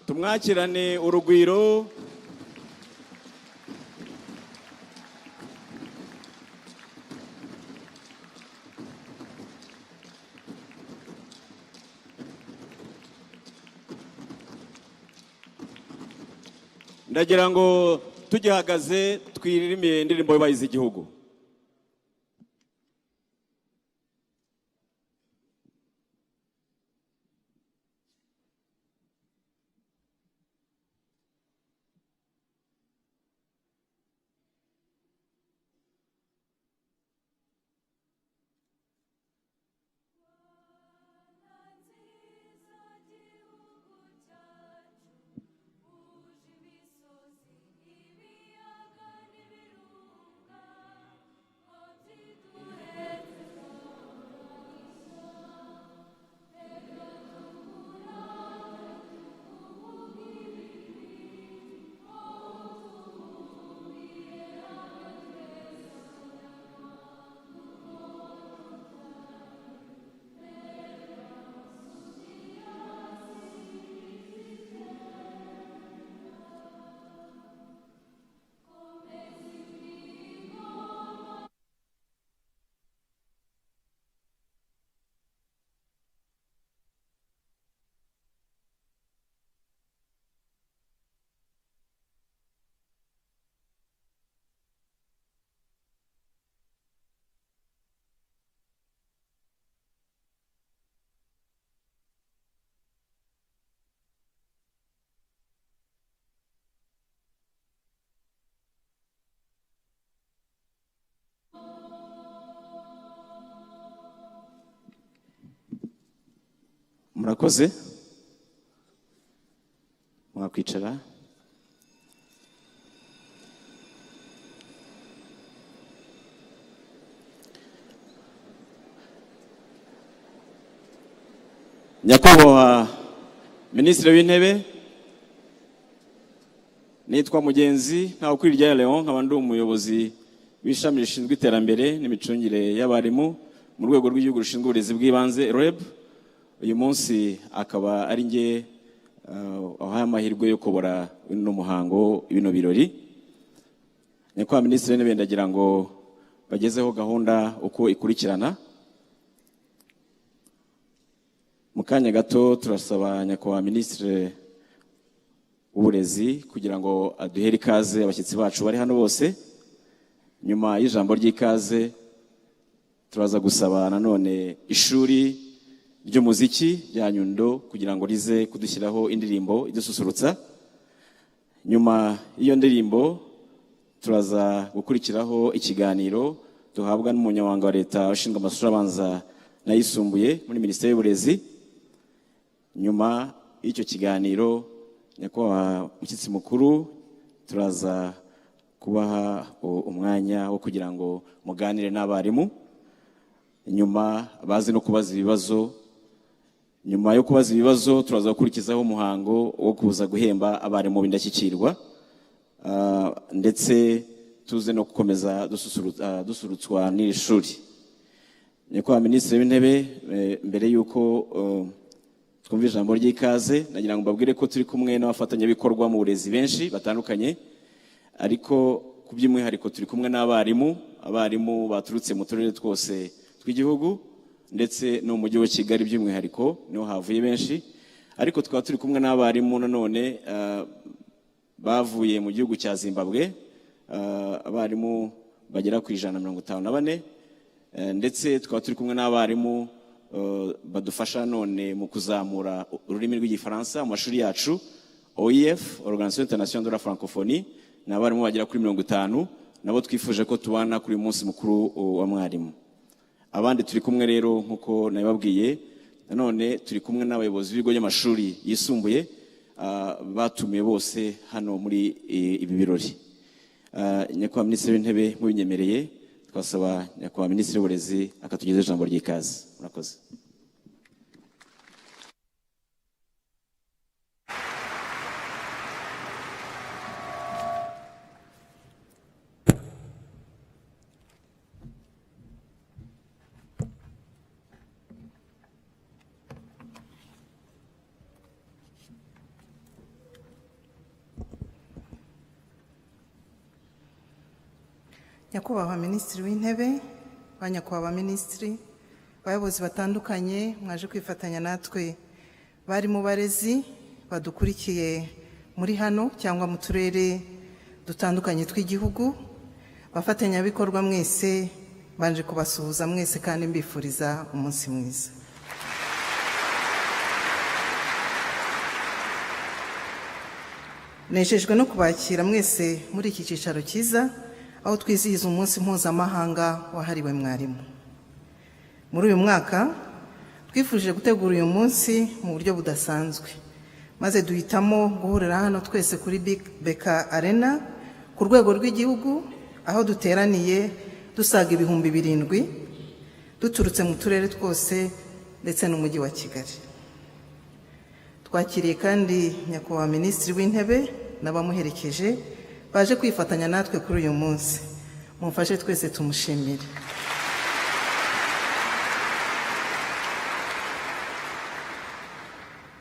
tumwakirane urugwiro. Ndagira ngo tugihagaze twiririmire indirimbo y'abahize igihugu. Murakoze. Mwakwicara. Nyakubahwa Minisitiri w'Intebe, nitwa Mugenzi Ntawukwirya Leon, nkaba ndi umuyobozi w'ishami rishinzwe iterambere n'imicungire y'abarimu mu rwego rw'igihugu rushinzwe uburezi bw'ibanze REB. Uyu munsi akaba ari nge ahaye amahirwe yo kubora uno muhango ibino birori. Nyakubahwa Minisitiri w'Intebe, ndagira ngo bagezeho gahunda uko ikurikirana. Mu kanya gato turasaba Nyakubahwa Minisitiri w'Uburezi kugira ngo aduhere ikaze abashyitsi bacu bari hano bose. Nyuma y'ijambo ry'ikaze turaza gusaba nanone ishuri ry'umuziki rya Nyundo kugira ngo rize kudushyiraho indirimbo idususurutsa. Nyuma y'iyo ndirimbo turaza gukurikiraho ikiganiro duhabwa n'umunyamabanga wa leta ushinzwe amashuri abanza n'ayisumbuye muri Minisiteri y'Uburezi. Nyuma y'icyo kiganiro, Nyakubahwa Mushyitsi Mukuru, turaza kubaha umwanya wo kugira ngo muganire n'abarimu. Nyuma bazi no kubaza ibibazo. Nyuma yo kubaza ibibazo turaza gukurikizaho umuhango wo kuza guhemba abarimu b'indashyikirwa, ndetse tuze no gukomeza dusurutswa n'iri shuri. Nyakubahwa Minisitiri w'Intebe, mbere y'uko twumva ijambo ry'ikaze, nagira ngo mbabwire ko turi kumwe n'abafatanyabikorwa mu burezi benshi batandukanye, ariko ku by'umwihariko turi kumwe n'abarimu baturutse mu turere twose tw'igihugu ndetse no mu mujyi wa Kigali by'umwihariko niho havuye benshi. Ariko twaba turi kumwe n'abarimu nanone bavuye mu gihugu cya Zimbabwe, abarimu bagera ku 154, ndetse twaba turi kumwe n'abarimu badufasha none mu kuzamura ururimi rw'igifaransa mu mashuri yacu. OIF, Organisation Internationale de la Francophonie, n'abarimu bagera kuri 50, nabo twifuje ko tubana kuri uyu munsi mukuru wa mwarimu. Abandi turi kumwe rero nkuko nabibabwiye, nanone turi kumwe n'abayobozi b'ibigo by'amashuri yisumbuye batumiye bose hano muri ibi birori. Nyakubahwa Minisitiri w'Intebe, mubinyemereye twasaba Nyakubahwa Minisitiri w'Uburezi akatugeza ijambo ry'ikaze. Murakoze. Nyakubahwa Minisitiri w'Intebe, Banyakubahwa Minisitiri, abayobozi batandukanye mwaje kwifatanya natwe, bari mu barezi badukurikiye muri hano cyangwa mu turere dutandukanye tw'igihugu, bafatanyabikorwa mwese, banje kubasuhuza mwese kandi mbifuriza umunsi mwiza. Nejejwe no kubakira mwese muri iki cyicaro cyiza, aho twizihiza umunsi mpuzamahanga wahariwe mwarimu. Muri uyu mwaka twifuje gutegura uyu munsi mu buryo budasanzwe, maze duhitamo guhurira hano twese kuri Beka Arena ku rwego rw'igihugu, aho duteraniye dusaga 7,000 duturutse mu turere twose ndetse n'umujyi wa Kigali. Twakiriye kandi Nyakubahwa Minisitiri w'Intebe n'abamuherekeje baje kwifatanya natwe kuri uyu munsi. Mumfashe twese tumushimire.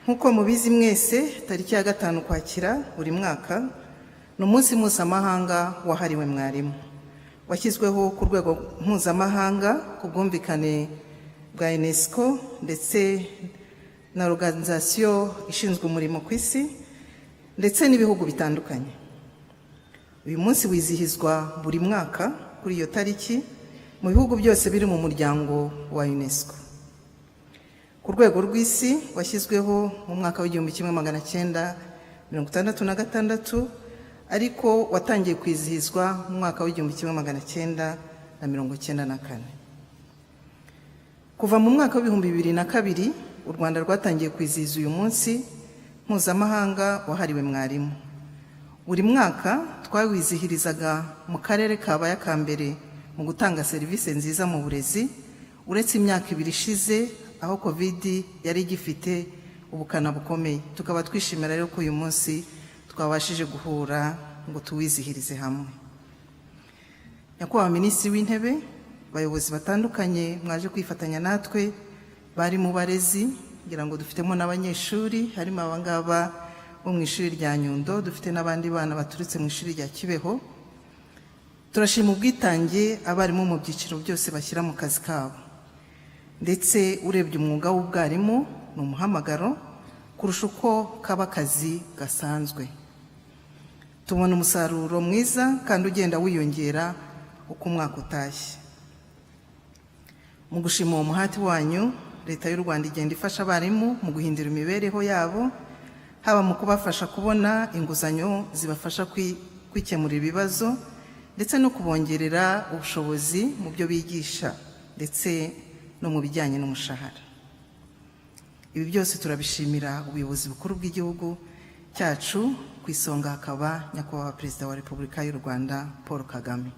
Nkuko mubizi mwese, tariki ya 5 Ukwakira buri mwaka ni umunsi mpuzamahanga wahariwe mwarimu, washyizweho ku rwego mpuzamahanga ku bwumvikane bwa UNESCO ndetse na organization ishinzwe umurimo ku isi ndetse n'ibihugu bitandukanye. Uyu munsi wizihizwa buri mwaka kuri iyo tariki mu bihugu byose biri mu muryango wa UNESCO. Ku rwego rw'isi washyizweho mu mwaka w'1966, ariko watangiye kwizihizwa mu mwaka w'1994. Kuva mu mwaka w'2002 u Rwanda rwatangiye kwizihiza uyu munsi mpuzamahanga wahariwe mwarimu. Buri mwaka twawizihirizaga mu karere kabaye ka mbere mu gutanga serivisi nziza mu burezi, uretse imyaka 2 ishize aho COVID yari igifite ubukana bukomeye. Tukaba twishimira rero ko uyu munsi twabashije guhura ngo tuwizihirize hamwe. Nyakubahwa Minisitiri w'Intebe, abayobozi batandukanye mwaje kwifatanya natwe, bari mu barezi, ngira ngo dufitemo n'abanyeshuri, harimo abangaba bo mu ishuri rya Nyundo, dufite n'abandi bana baturutse mu ishuri rya Kibeho. Turashima ubwitange abarimu mu byiciro byose bashyira mu kazi kabo, ndetse urebye umwuga w'ubwarimu ni umuhamagaro kurusha uko kaba akazi gasanzwe. Tubona umusaruro mwiza kandi ugenda wiyongera uko umwaka utashye. Mu gushima uwo muhati wanyu, Leta y'u Rwanda igenda ifasha abarimu mu guhindura imibereho yabo, haba mu kubafasha kubona inguzanyo zibafasha kwikemura ibibazo ndetse no kubongerera ubushobozi mu byo bigisha ndetse no mu bijyanye n'umushahara. Ibi byose turabishimira ubuyobozi bukuru bw'igihugu cyacu, ku isonga hakaba Nyakubahwa Perezida wa Repubulika y'u Rwanda Paul Kagame.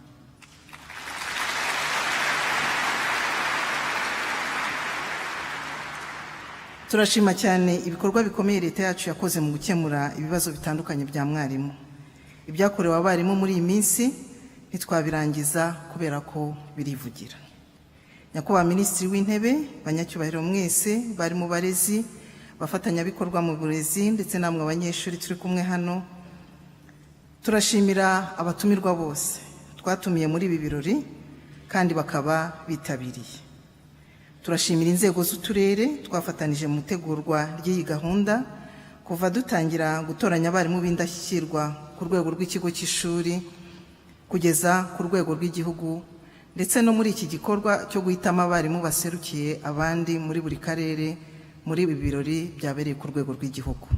Turashima cyane ibikorwa bikomeye Leta yacu yakoze mu gukemura ibibazo bitandukanye bya mwarimu. Ibyakorewe abarimu muri iyi minsi ntitwabirangiza kubera ko birivugira. Nyakubahwa Minisitiri w'Intebe, banyacyubahiro mwese, bari mu barezi, bafatanyabikorwa mu burezi ndetse namwe abanyeshuri turi kumwe hano, turashimira abatumirwa bose twatumiye muri ibi birori kandi bakaba bitabiriye. Turashimira inzego z'uturere twafatanije mu itegurwa ry'iyi gahunda, kuva dutangira gutoranya abarimu b'indashyikirwa ku rwego rw'ikigo cy'ishuri kugeza ku rwego rw'igihugu, ndetse no muri iki gikorwa cyo guhitamo abarimu baserukiye abandi muri buri karere muri ibi birori byabereye ku rwego rw'igihugu.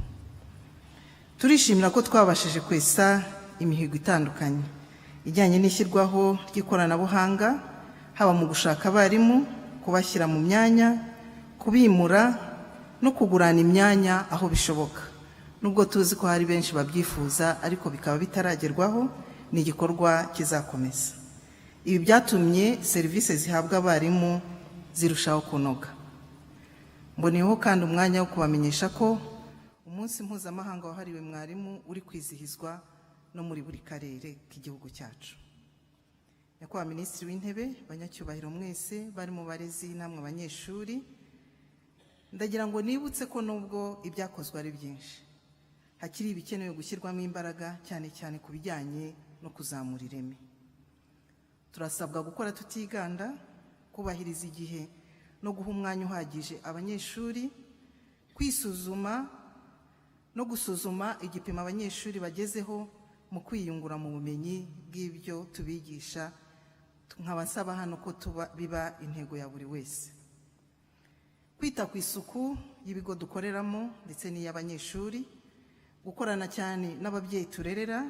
Turishimira ko twabashije kwesa imihigo itandukanye ijyanye n'ishyirwaho ry'ikoranabuhanga, haba mu gushaka abarimu, kubashyira mu myanya, kubimura no kugurana imyanya aho bishoboka. Nubwo tuzi ko hari benshi babyifuza ariko bikaba bitaragerwaho, ni igikorwa kizakomeza. Ibi byatumye serivisi zihabwa abarimu zirushaho kunoga. Mboneyeho kandi umwanya wo kubamenyesha ko umunsi mpuzamahanga wahariwe mwarimu uri kwizihizwa no muri buri karere k'igihugu cyacu. Nyakubahwa Minisitiri w'Intebe, banyacyubahiro mwese, bari mu barezi namwe abanyeshuri, ndagira ngo nibutse ko nubwo ibyakozwe ari byinshi, hakiri ibikenewe gushyirwamo imbaraga cyane cyane ku bijyanye no kuzamura ireme. turasabwa gukora tutiganda, kubahiriza igihe no guha umwanya uhagije abanyeshuri, kwisuzuma no gusuzuma igipimo abanyeshuri bagezeho mu kwiyungura mu bumenyi bw'ibyo tubigisha, nkaba nsaba hano ko biba intego ya buri wese. Kwita ku isuku y'ibigo dukoreramo ndetse n'iy'abanyeshuri, gukorana cyane n'ababyeyi turerera,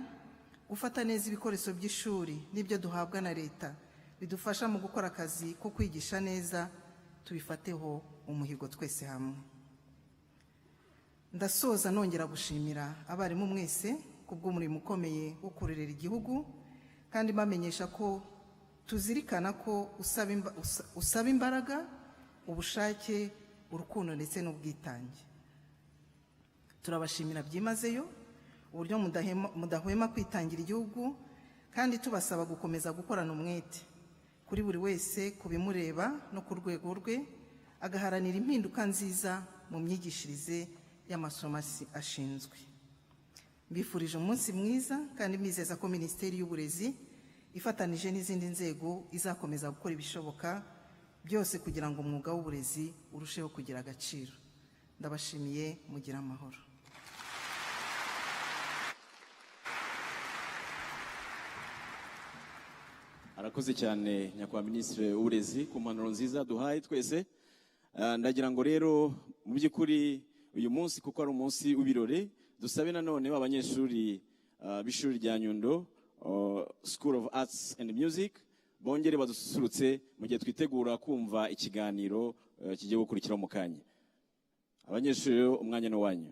gufata neza ibikoresho by'ishuri n'ibyo duhabwa na leta bidufasha mu gukora akazi ko kwigisha neza, tubifateho umuhigo twese hamwe. Ndasoza nongera gushimira abarimu mwese kubw'umurimo ukomeye wo kurerera igihugu, kandi bamenyesha ko tuzirikana ko usaba imbaraga, ubushake, urukundo ndetse n'ubwitange. Turabashimira byimazeyo uburyo mudahwema kwitangira igihugu, kandi tubasaba gukomeza gukorana umwete kuri buri wese ku bimureba no ku rwego rwe, agaharanira impinduka nziza mu myigishirize y'amasomo ashinzwe. Mbifurije umunsi mwiza, kandi mbizeza ko Minisiteri y'Uburezi ifatanije n'izindi nzego izakomeza gukora ibishoboka byose kugira ngo umwuga w'uburezi urusheho kugira agaciro. Ndabashimiye, mugira amahoro. Arakoze cyane nyakubahwa Minisitiri w'Uburezi ku mpanuro nziza duhaye twese. Ndagira ngo rero mu by'ukuri uyu munsi kuko ari umunsi w'ibirori, dusabe nanone abanyeshuri b'ishuri rya Nyundo School of Arts and Music bongere badususurutse mu gihe twitegura kumva ikiganiro kigiye gukurikiraho mu kanya. Abanyeshuri, umwanya ni wanyu.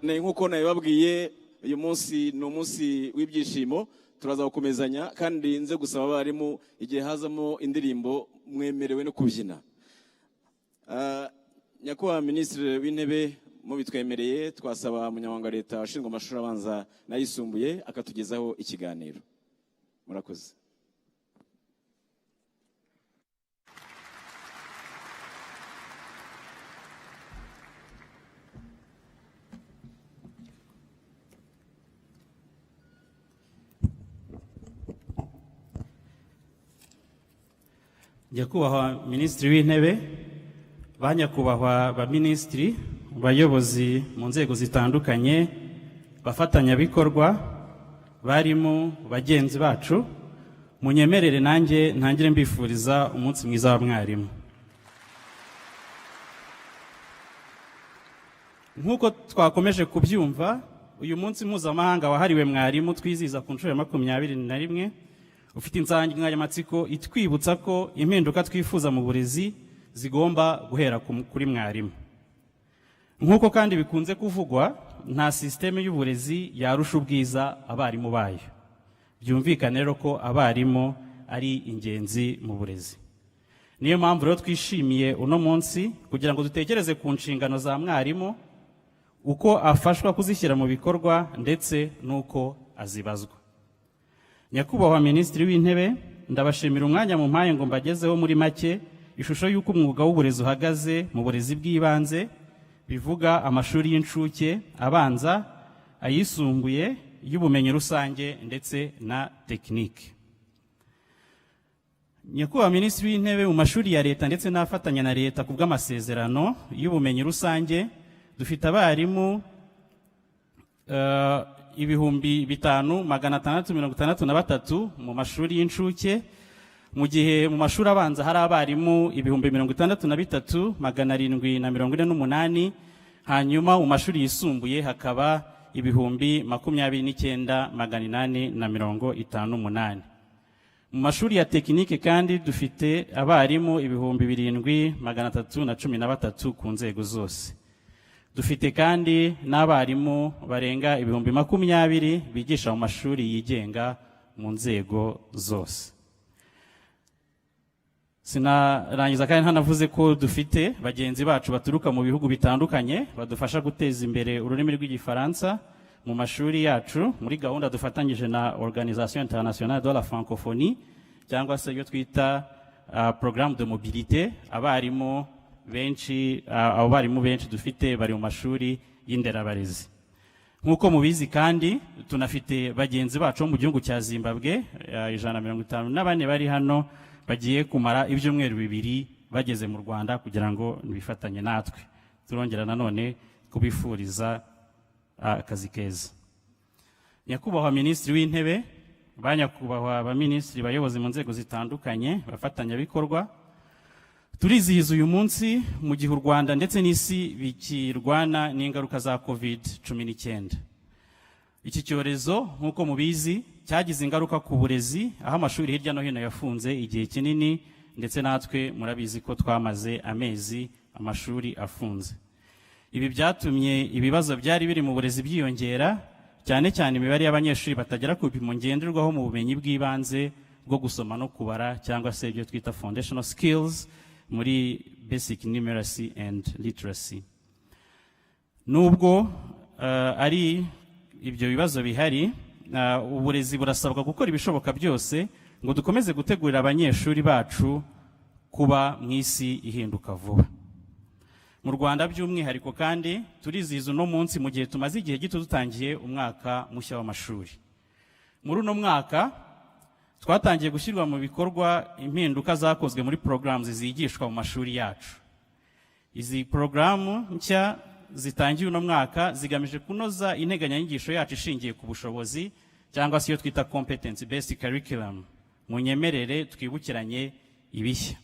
nk'uko nabibabwiye uyu munsi ni umunsi w'ibyishimo, turaza gukomezanya kandi nze gusaba abarimu igihe hazamo indirimbo mwemerewe no kubyina. Nyakubahwa Minisitiri w'Intebe mubitwemereye, twasaba umunyamabanga wa leta washinzwe amashuri abanza n'ayisumbuye akatugezaho ikiganiro. Murakoze. Nyakubahwa Minisitiri w'Intebe, banyakubahwa ba Minisitiri, bayobozi mu nzego zitandukanye, bafatanyabikorwa, barimu, bagenzi bacu, munyemerere nanjye ntangire mbifuriza umunsi mwiza wa mwarimu. Nk'uko twakomeje kubyumva, uyu munsi mpuzamahanga wahariwe mwarimu twizihiza ku nshuro ya 21 ufite insanganyamatsiko itwibutsa ko impinduka twifuza mu burezi zigomba guhera kuri mwarimu. Nk'uko kandi bikunze kuvugwa, nta systeme y'uburezi yarusha ubwiza abarimu bayo. Byumvikane rero ko abarimu ari ingenzi mu burezi. Niyo mpamvu rero twishimiye uno munsi kugira ngo dutekereze ku nshingano za mwarimu, uko afashwa kuzishyira mu bikorwa ndetse n'uko azibazwa. Nyakubahwa Minisitiri w'Intebe, ndabashimira umwanya mu mpaye ngo mbagezeho muri make ishusho y'uko umwuga w'uburezi uhagaze mu burezi bw'ibanze, bivuga amashuri y'incuke, abanza, ayisumbuye, y'ubumenyi rusange ndetse na tekinike. Nyakubahwa Minisitiri w'Intebe, mu mashuri ya leta ndetse n'afatanya na leta ku bw'amasezerano y'ubumenyi rusange dufite abarimu 5,663 mu mashuri y'incuke, mu gihe mu mashuri abanza hari abarimu 63,748, hanyuma mu mashuri yisumbuye hakaba 29,858. Mu mashuri ya tekinike kandi dufite abarimu 7,313 ku nzego zose. Dufite kandi n'abarimu barenga 20,000 bigisha mu mashuri yigenga mu nzego zose. Sinarangiza kandi ntanavuze ko dufite bagenzi bacu baturuka mu bihugu bitandukanye badufasha guteza imbere ururimi rw'igifaransa mu mashuri yacu muri gahunda dufatanyije na Organisation Internationale de la Francophonie, cyangwa se iyo twita Programme de Mobilité. Abarimu benshi dufite bari mu mashuri y'inderabarezi. Nk'uko mubizi kandi tunafite bagenzi bacu mu gihugu cya Zimbabwe 154 bari hano, bagiye kumara ibyumweru 2 bageze mu Rwanda kugira ngo bifatanye natwe. Turongera nanone kubifuriza akazi keza. Nyakubahwa Minisitiri w'Intebe, banyakubahwa ba Minisitiri, bayobozi mu nzego zitandukanye, bafatanyabikorwa, turizihiza uyu munsi mu gihe u Rwanda ndetse n'isi bikirwana n'ingaruka za COVID-19. Iki cyorezo nk'uko mubizi cyagize ingaruka ku burezi, aho amashuri hirya no hino yafunze igihe kinini, ndetse natwe murabizi ko twamaze amezi amashuri afunze. Ibi byatumye ibibazo byari biri mu burezi byiyongera, cyane cyane imibare y'abanyeshuri batagera ku bipimo ngenderwaho mu bumenyi bw'ibanze bwo gusoma no kubara, cyangwa se ibyo twita foundational skills muri basic numeracy and literacy. Nubwo ari ibyo bibazo bihari, uburezi burasabwa gukora ibishoboka byose ngo dukomeze gutegurira abanyeshuri bacu kuba mu isi ihinduka vuba. Mu Rwanda by'umwihariko kandi turizihiza uno munsi mu gihe tumaze igihe gito dutangiye umwaka mushya w'amashuri. Muri uno mwaka twatangiye gushyirwa mu bikorwa impinduka zakozwe muri programs zigishwa mu mashuri yacu. Izi programu nshya zitangiye uno mwaka zigamije kunoza integanyanyigisho yacu ishingiye ku bushobozi, cyangwa se iyo twita competence based curriculum. Munyemerere twibukiranye ibishya.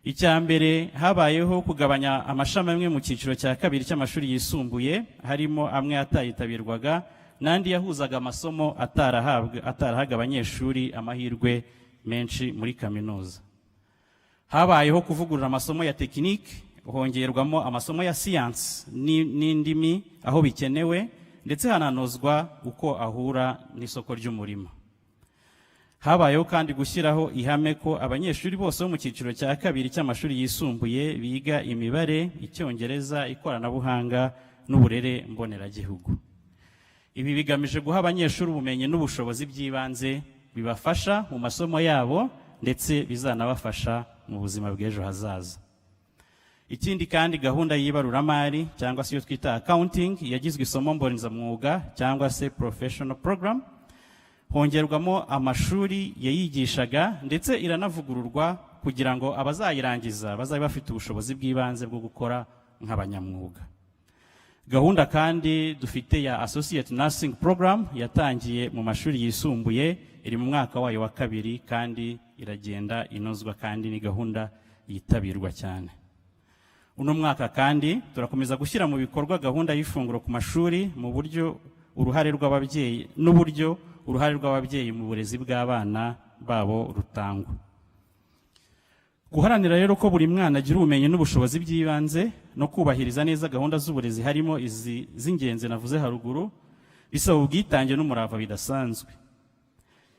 Icya mbere, habayeho kugabanya amashami amwe mu cyiciro cya kabiri cy'amashuri yisumbuye, harimo amwe atayitabirwaga n'andi yahuzaga amasomo atarahaga abanyeshuri amahirwe menshi muri kaminuza. Habayeho kuvugurura amasomo ya tekinike, hongerwamo amasomo ya siyansi n'indimi aho bikenewe, ndetse hananozwa uko ahura n'isoko ry'umurimo. Habayeho kandi gushyiraho ihame ko abanyeshuri bose bo mu cyiciro cya kabiri cy'amashuri yisumbuye biga imibare, icyongereza, ikoranabuhanga n'uburere mboneragihugu. Ibi bigamije guha abanyeshuri ubumenyi n'ubushobozi by'ibanze bibafasha mu masomo yabo ndetse bizanabafasha mu buzima bw'ejo hazaza. Ikindi kandi gahunda y'ibaruramari cyangwa se iyo twita accounting yagizwe isomo mbonezamwuga cyangwa se professional program, hongerwamo amashuri yayigishaga ndetse iranavugururwa kugira ngo abazayirangiza bazabe bafite ubushobozi bw'ibanze bwo gukora nk'abanyamwuga. Gahunda kandi dufite ya associate nursing program yatangiye mu mashuri yisumbuye, iri mu mwaka wayo wa 2 kandi iragenda inozwa kandi ni gahunda yitabirwa cyane. Uno mwaka kandi turakomeza gushyira mu bikorwa gahunda y'ifunguro ku mashuri mu buryo uruhare rw'ababyeyi mu burezi bw'abana babo rutangwa. Guharanira rero ko buri mwana agira ubumenyi n'ubushobozi by'ibanze no kubahiriza neza gahunda z'uburezi harimo izi z'ingenzi navuze haruguru, bisaba ubwitange n'umurava bidasanzwe.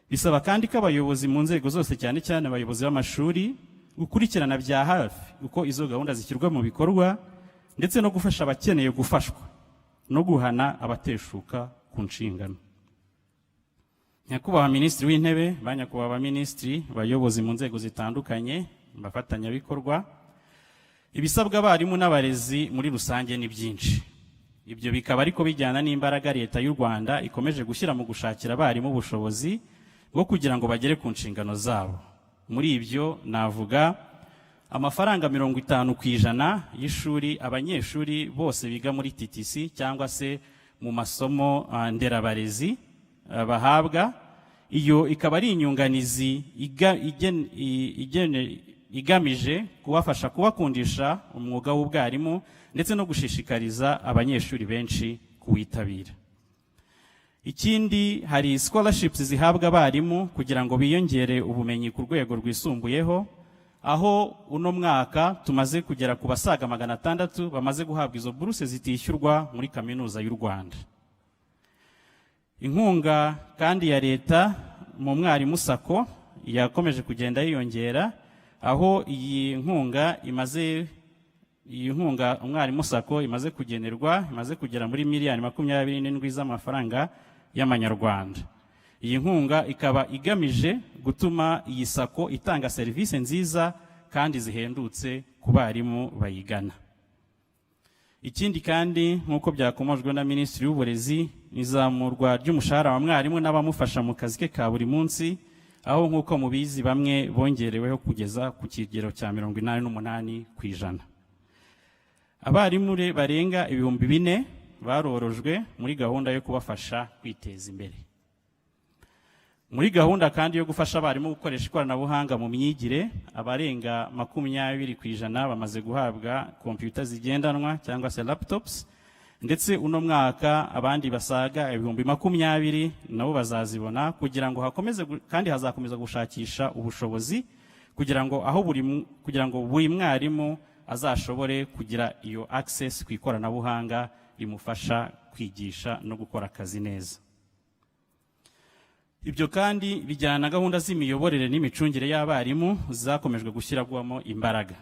Bisaba kandi ko abayobozi mu nzego zose cyane cyane abayobozi b'amashuri gukurikirana bya hafi uko izo gahunda zishyirwa mu bikorwa, ndetse no gufasha abakeneye gufashwa no guhana abateshuka ku nshingano. Nyakubahwa Minisitiri w'Intebe, banyakubahwa Minisitiri, bayobozi mu nzego zitandukanye, bafatanyabikorwa, ibisabwa abarimu n'abarezi muri rusange ni byinshi. Ibyo bikaba ariko bijyana n'imbaraga Leta y'u Rwanda ikomeje gushyira mu gushakira abarimu ubushobozi bwo kugira ngo bagere ku nshingano zabo. Muri ibyo navuga amafaranga 50% y'ishuri abanyeshuri bose biga muri TTC cyangwa se mu masomo nderabarezi bahabwa. Iyo ikaba ari inyunganizi igamije kubafasha kubakundisha umwuga w'ubwarimu ndetse no gushishikariza abanyeshuri benshi kuwitabira. Ikindi, hari scholarships zihabwa abarimu kugira ngo biyongere ubumenyi ku rwego rwisumbuyeho, aho uno mwaka tumaze kugera ku basaga 600 bamaze guhabwa izo buruse zitishyurwa muri Kaminuza y'u Rwanda. Inkunga kandi ya Leta mu Mwarimu Sako yakomeje kugenda yiyongera, aho iyi nkunga Umwarimu Sako imaze kugenerwa, imaze kugera muri miliyoni 27 z'amafaranga y'amanyarwanda. Iyi nkunga ikaba igamije gutuma iyi Sako itanga serivisi nziza kandi zihendutse ku barimu bayigana. Ikindi kandi, nk'uko byakomojwe na Minisitiri w'Uburezi, n'izamurwa ry'umushahara wa mwarimu n'abamufasha mu kazi ke ka buri munsi, aho nk'uko mubizi bamwe bongereweho kugeza ku kigero cya 88%. Abarimu barenga 4,000 barorojwe muri gahunda yo kubafasha kwiteza imbere. Muri gahunda kandi yo gufasha abarimu gukoresha ikoranabuhanga mu myigire, abarenga 20% bamaze guhabwa computer zigendanwa cyangwa se laptops, ndetse uno mwaka abandi basaga 20,000 nabo bazazibona, kugira ngo hakomeze kandi hazakomeza gushakisha ubushobozi kugira ngo buri mwarimu azashobore kugira iyo access ku ikoranabuhanga rimufasha kwigisha no gukora akazi neza. Ibyo kandi bijyana na gahunda z'imiyoborere n'imicungire y'abarimu zakomejwe gushyirwamo imbaraga.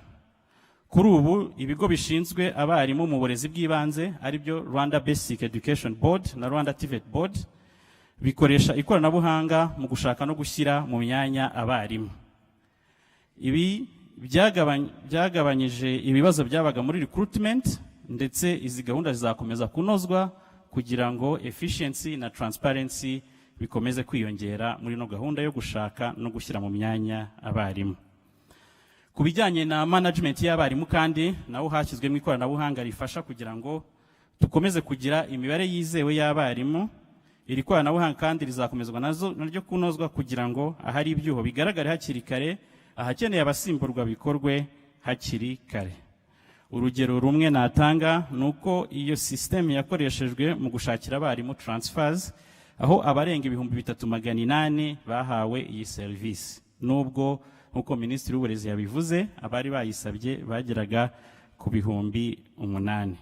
Kuri ubu ibigo bishinzwe abarimu mu burezi bw'ibanze ari byo Rwanda Basic Education Board na Rwanda TVET Board bikoresha ikoranabuhanga mu gushaka no gushyira mu myanya abarimu. Ibi byagabanyije ibibazo byabaga muri recruitment, ndetse izi gahunda zizakomeza kunozwa kugira ngo efficiency na transparency bikomeze kwiyongera muri no gahunda yo gushaka no gushyira mu myanya abarimu. Ku bijyanye na management y'abarimu kandi naho hashyizwemo ikoranabuhanga rifasha kugira ngo dukomeze kugira imibare yizewe y'abarimu. Iri koranabuhanga kandi rizakomezwa naryo kunozwa kugira ngo ahari ibyuho bigaragare hakiri kare, ahakeneye abasimburwa bikorwe hakiri kare. Urugero rumwe natanga nuko iyo system yakoreshejwe mu gushakira abarimu transfers, aho abarenga 3,800 bahawe iyi service, nubwo nkuko Minisitiri w'Uburezi yabivuze abari bayisabye bageraga ku bihumbi 8.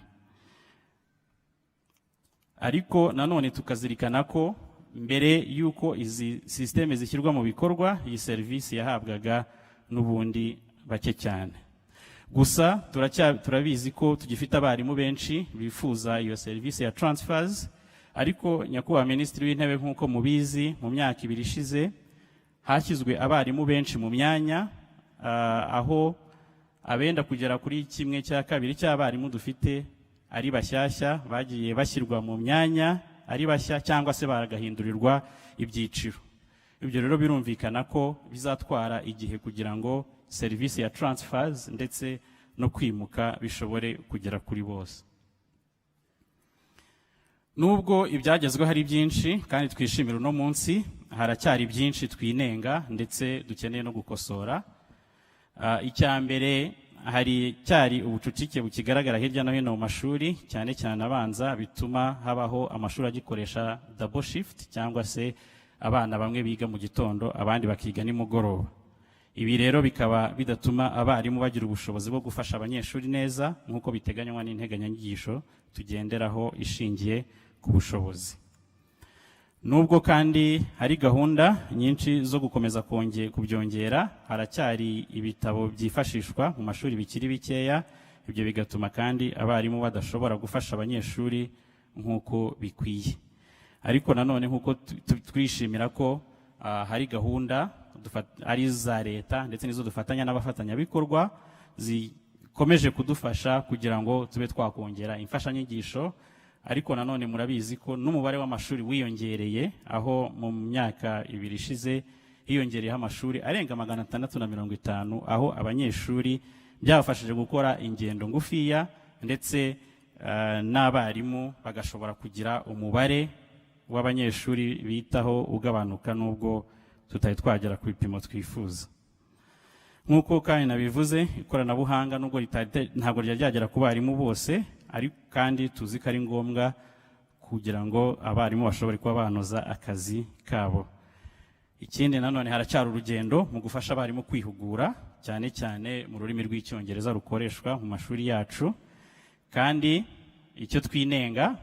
Ariko nanone tukazirikana ko mbere y'uko izi systeme zishyirwa mu bikorwa iyi serivisi yahabwaga n'ubundi bake cyane. Gusa turabizi ko tugifite abarimu benshi bifuza iyo serivisi ya transfers, ariko nyakubahwa Minisitiri w'Intebe nk'uko mubizi mu myaka 2 ishize hashyizwe abarimu benshi mu myanya, aho abenda kugera kuri 1/2 cy'abarimu dufite ari bashyashya bagiye bashyirwa mu myanya ari bashya cyangwa se baragahindurirwa ibyiciro. Ibyo rero birumvikana ko bizatwara igihe kugira ngo serivisi ya transfers ndetse no kwimuka bishobore kugera kuri bose. Nubwo ibyagezweho hari byinshi kandi twishimira uno munsi, haracyari byinshi twinenga ndetse dukeneye no gukosora. Icyambere hari cyari ubucucike bukigaragara hirya no hino mu mashuri, cyane cyane abanza, bituma habaho amashuri agikoresha double shift cyangwa se abana bamwe biga mu gitondo abandi bakiga nimugoroba. Ibi rero bikaba bidatuma abarimu bagira ubushobozi bwo gufasha abanyeshuri neza nk'uko biteganywa n'integanyanyigisho tugenderaho ishingiye ku bushobozi. Nubwo kandi hari gahunda nyinshi zo gukomeza kubyongera, haracyari ibitabo byifashishwa mu mashuri bikiri bikeya. Ibyo bigatuma kandi abarimu badashobora gufasha abanyeshuri nk'uko bikwiye. Ariko nanone nk'uko twishimira ko hari gahunda ari za leta ndetse n'izo dufatanya n'abafatanyabikorwa zikomeje kudufasha kugira ngo tube twakongera imfashanyigisho. Ariko nanone murabizi ko n'umubare w'amashuri wiyongereye, aho mu myaka 2 ishize hiyongereyeho amashuri arenga 650, aho abanyeshuri byabafashije gukora ingendo ngufiya ndetse n'abarimu bagashobora kugira umubare w'abanyeshuri bitaho ugabanuka nubwo tutari twagera ku bipimo twifuza. Nk'uko kandi nabivuze, ikoranabuhanga nubwo ntabwo ryagera ku barimu bose, ariko kandi tuzi ko ari ngombwa kugira ngo abarimu bashobore kuba banoza akazi kabo. Ikindi nanone haracyari urugendo mu gufasha abarimu kwihugura, cyane cyane mu rurimi rw'Icyongereza rukoreshwa mu mashuri yacu. Kandi icyo twinenga,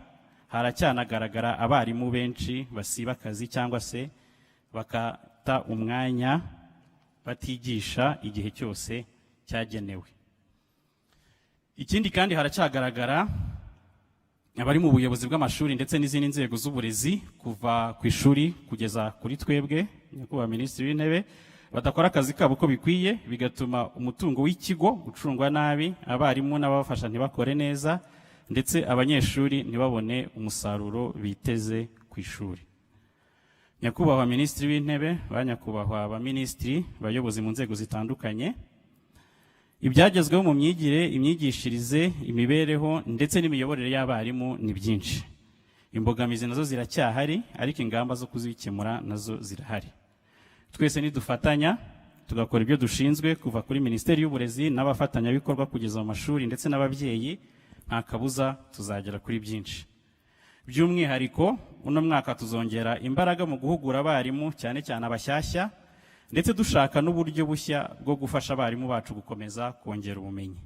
haracyanagaragara abarimu benshi basiba akazi cyangwa se bakata umwanya batigisha igihe cyose cyagenewe. Ikindi kandi haracyagaragara abari mu buyobozi bw'amashuri ndetse n'izindi nzego z'uburezi kuva ku ishuri kugeza kuri twebwe nyakubahwa Minisitiri w'Intebe badakora akazi kabo uko bikwiye, bigatuma umutungo w'ikigo ucungwa nabi, abarimu n'ababafasha ntibakore neza ndetse abanyeshuri ntibabone umusaruro biteze ku ishuri. Nyakubahwa Minisitiri w'Intebe, banyakubahwa abaminisitiri, bayobozi mu nzego zitandukanye, ibyagezweho mu myigire, imyigishirize, imibereho ndetse n'imiyoborere y'abarimu ni byinshi. Imbogamizi nazo ziracyahari, ariko ingamba zo kuzikemura nazo zirahari. Twese nidufatanya tugakora ibyo dushinzwe kuva kuri Minisiteri y'Uburezi n'abafatanyabikorwa kugeza mu mashuri ndetse n'ababyeyi, nta kabuza tuzagera kuri byinshi. By'umwihariko uno mwaka tuzongera imbaraga mu guhugura abarimu, cyane cyane abashyashya, ndetse dushaka n'uburyo bushya bwo gufasha abarimu bacu gukomeza kongera ubumenyi.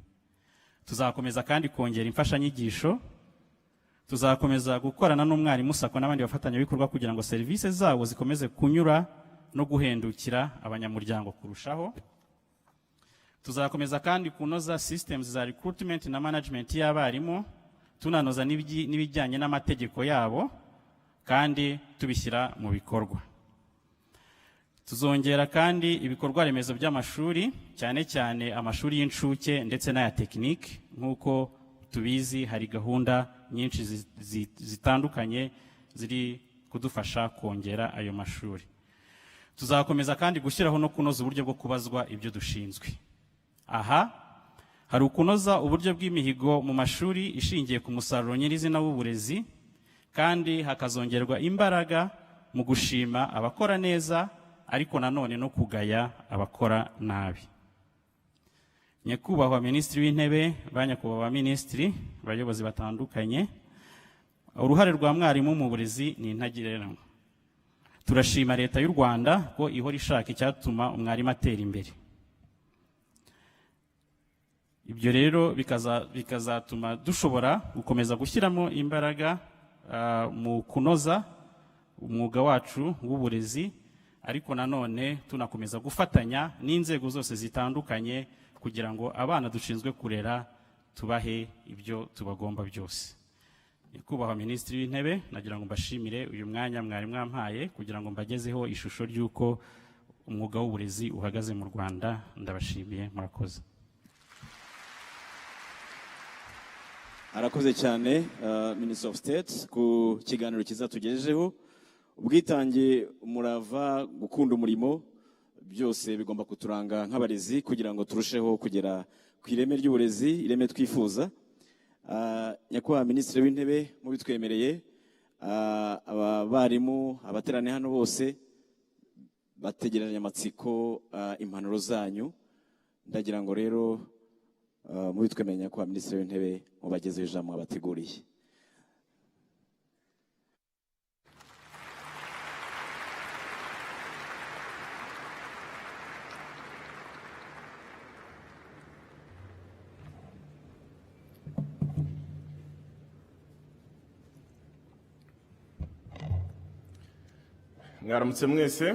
Tuzakomeza kandi kongera imfashanyigisho, tuzakomeza gukorana n'umwarimu sako n'abandi bafatanyabikorwa kugira ngo serivisi zabo zikomeze kunyura no guhendukira abanyamuryango kurushaho. Tuzakomeza kandi kunoza systems za recruitment na management y'abarimu, tunanoza n'ibijyanye n'amategeko yabo kandi tubishyira mu bikorwa. Tuzongera kandi ibikorwa remezo by'amashuri, cyane cyane amashuri y'incuke ndetse n'aya tekinike. Nk'uko tubizi hari gahunda nyinshi zitandukanye ziri kudufasha kongera ayo mashuri. Tuzakomeza kandi gushyiraho no kunoza uburyo bwo kubazwa ibyo dushinzwe. Aha hari ukunoza uburyo bw'imihigo mu mashuri ishingiye ku musaruro nyirizina w'uburezi, kandi hakazongerwa imbaraga mu gushima abakora neza, ariko nanone no kugaya abakora nabi. Nyakubahwa Minisitiri w'Intebe, banyakubahwa Minisitiri, bayobozi batandukanye, uruhare rwa mwarimu mu burezi ni intagereranywa. Turashima Leta y'u Rwanda ko ihora ishaka icyatuma umwarimu atera imbere. ibyo rero bikazatuma dushobora gukomeza gushyiramo imbaraga mu kunoza umwuga wacu w'uburezi, ariko nanone tunakomeza gufatanya n'inzego zose zitandukanye kugira ngo abana dushinzwe kurera tubahe ibyo tubagomba byose. Nyakubahwa Minisitiri w'Intebe, nagira ngo mbashimire uyu mwanya mwari mwampaye kugira ngo mbagezeho ishusho ry'uko umwuga w'uburezi uhagaze mu Rwanda. Ndabashimiye, murakoze. Arakoze cyane Minister of State ku kiganiro kizatugejejeho. Ubwitange, umurava, gukunda umurimo byose bigomba kuturanga nk'abarezi kugira ngo turusheho kugera ku ireme ry'uburezi, ireme twifuza. Nyakubahwa Minisitiri w'Intebe, mubitwemereye, abarimu, abaterane hano bose bategeranye amatsiko impanuro zanyu. Ndagira ngo rero mubitwemereye Nyakubahwa Minisitiri w'Intebe, mubagezeho ijambo abateguriye. Mwaramutse mwese.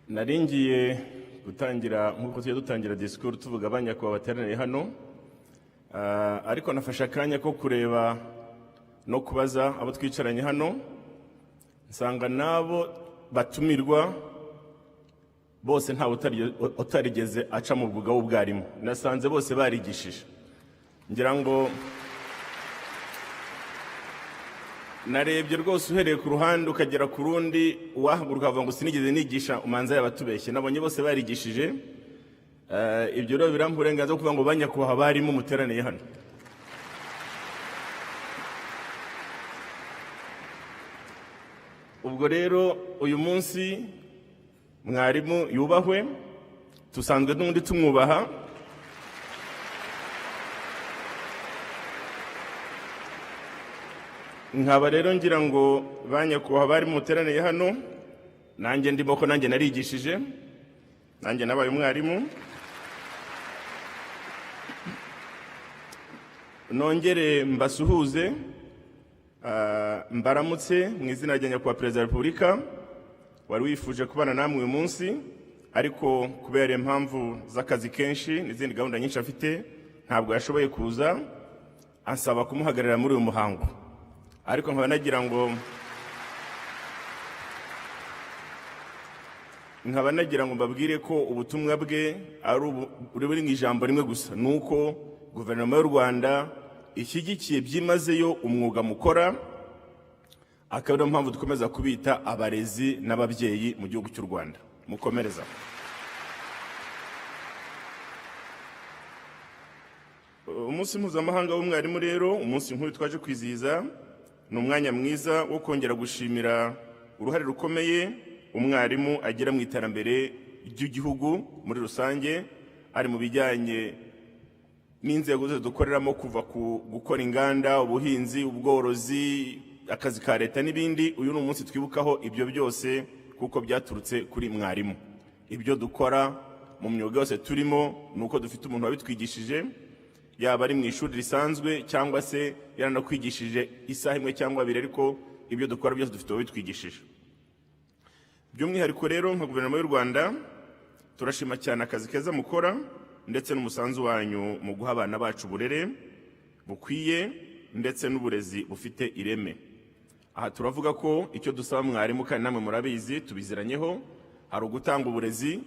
Naringiye gutangira nk'uko tujya dutangira disikuru tuvuga abanyakubahwa bateraniye hano, ariko nafashe akanya ko kureba no kubaza abo twicaranye hano, nsanga nabo batumirwa bose ntawe utarigeze aca mu mwuga w'ubwarimu. Nasanze bose barigishije. Ngira ngo narebye rwose uhereye ku ruhande ukagera ku rundi, uwahaguruka avuga ngo sinigeze nigisha, umanza yabatubeshye. Nabonye bose barigishije. Ibyo rero birampa uburenganzira bwo kuvuga ngo banyakubahwa abarimu muteraniye hano. Ubwo rero uyu munsi mwarimu yubahwe, tusanzwe n'undi tumwubaha. Nkaba rero ngira ngo banyakubahwa bari muteraniye hano, nanjye ndimo ko nanjye narigishije, nanjye nabaye umwarimu. Nongere mbasuhuze, mbaramutse mu izina rya Nyakubahwa Perezida wa Repubulika wari wifuje kubana namwe uyu munsi, ariko kubera impamvu z'akazi kenshi n'izindi gahunda nyinshi afite ntabwo yashoboye kuza, ansaba kumuhagararira muri uyu muhango. Ariko nkaba nagira ngo mbabwire ko ubutumwa bwe ari buri mu ijambo rimwe gusa, nuko guverinoma y'u Rwanda ishyigikiye byimazeyo umwuga mukora, akaba ariyo mpamvu dukomeza kubita abarezi n'ababyeyi mu gihugu cy'u Rwanda. Mukomereza. Umunsi mpuzamahanga w'umwarimu rero, umunsi nk'uyu twaje kwizihiza, ni umwanya mwiza wo kongera gushimira uruhare rukomeye umwarimu agira mu iterambere ry'igihugu muri rusange, ari mu bijyanye n'inzego zose dukoreramo, kuva ku gukora inganda, ubuhinzi, ubworozi, akazi ka leta n'ibindi. Uyu ni umunsi twibukaho ibyo byose kuko byaturutse kuri mwarimu. Ibyo dukora mu myuga yose turimo nuko dufite umuntu wabitwigishije, yaba ari mu ishuri risanzwe cyangwa se yaranakwigishije isaha imwe cyangwa abiri, ariko ibyo dukora byose dufite wabitwigishije. By'umwihariko rero nka guverinoma y'u Rwanda turashima cyane akazi keza mukora ndetse n'umusanzu wanyu mu guha abana bacu uburere bukwiye ndetse n'uburezi bufite ireme. Aha turavuga ko icyo dusaba mwarimu, kandi namwe murabizi tubiziranyeho, hari ugutanga uburezi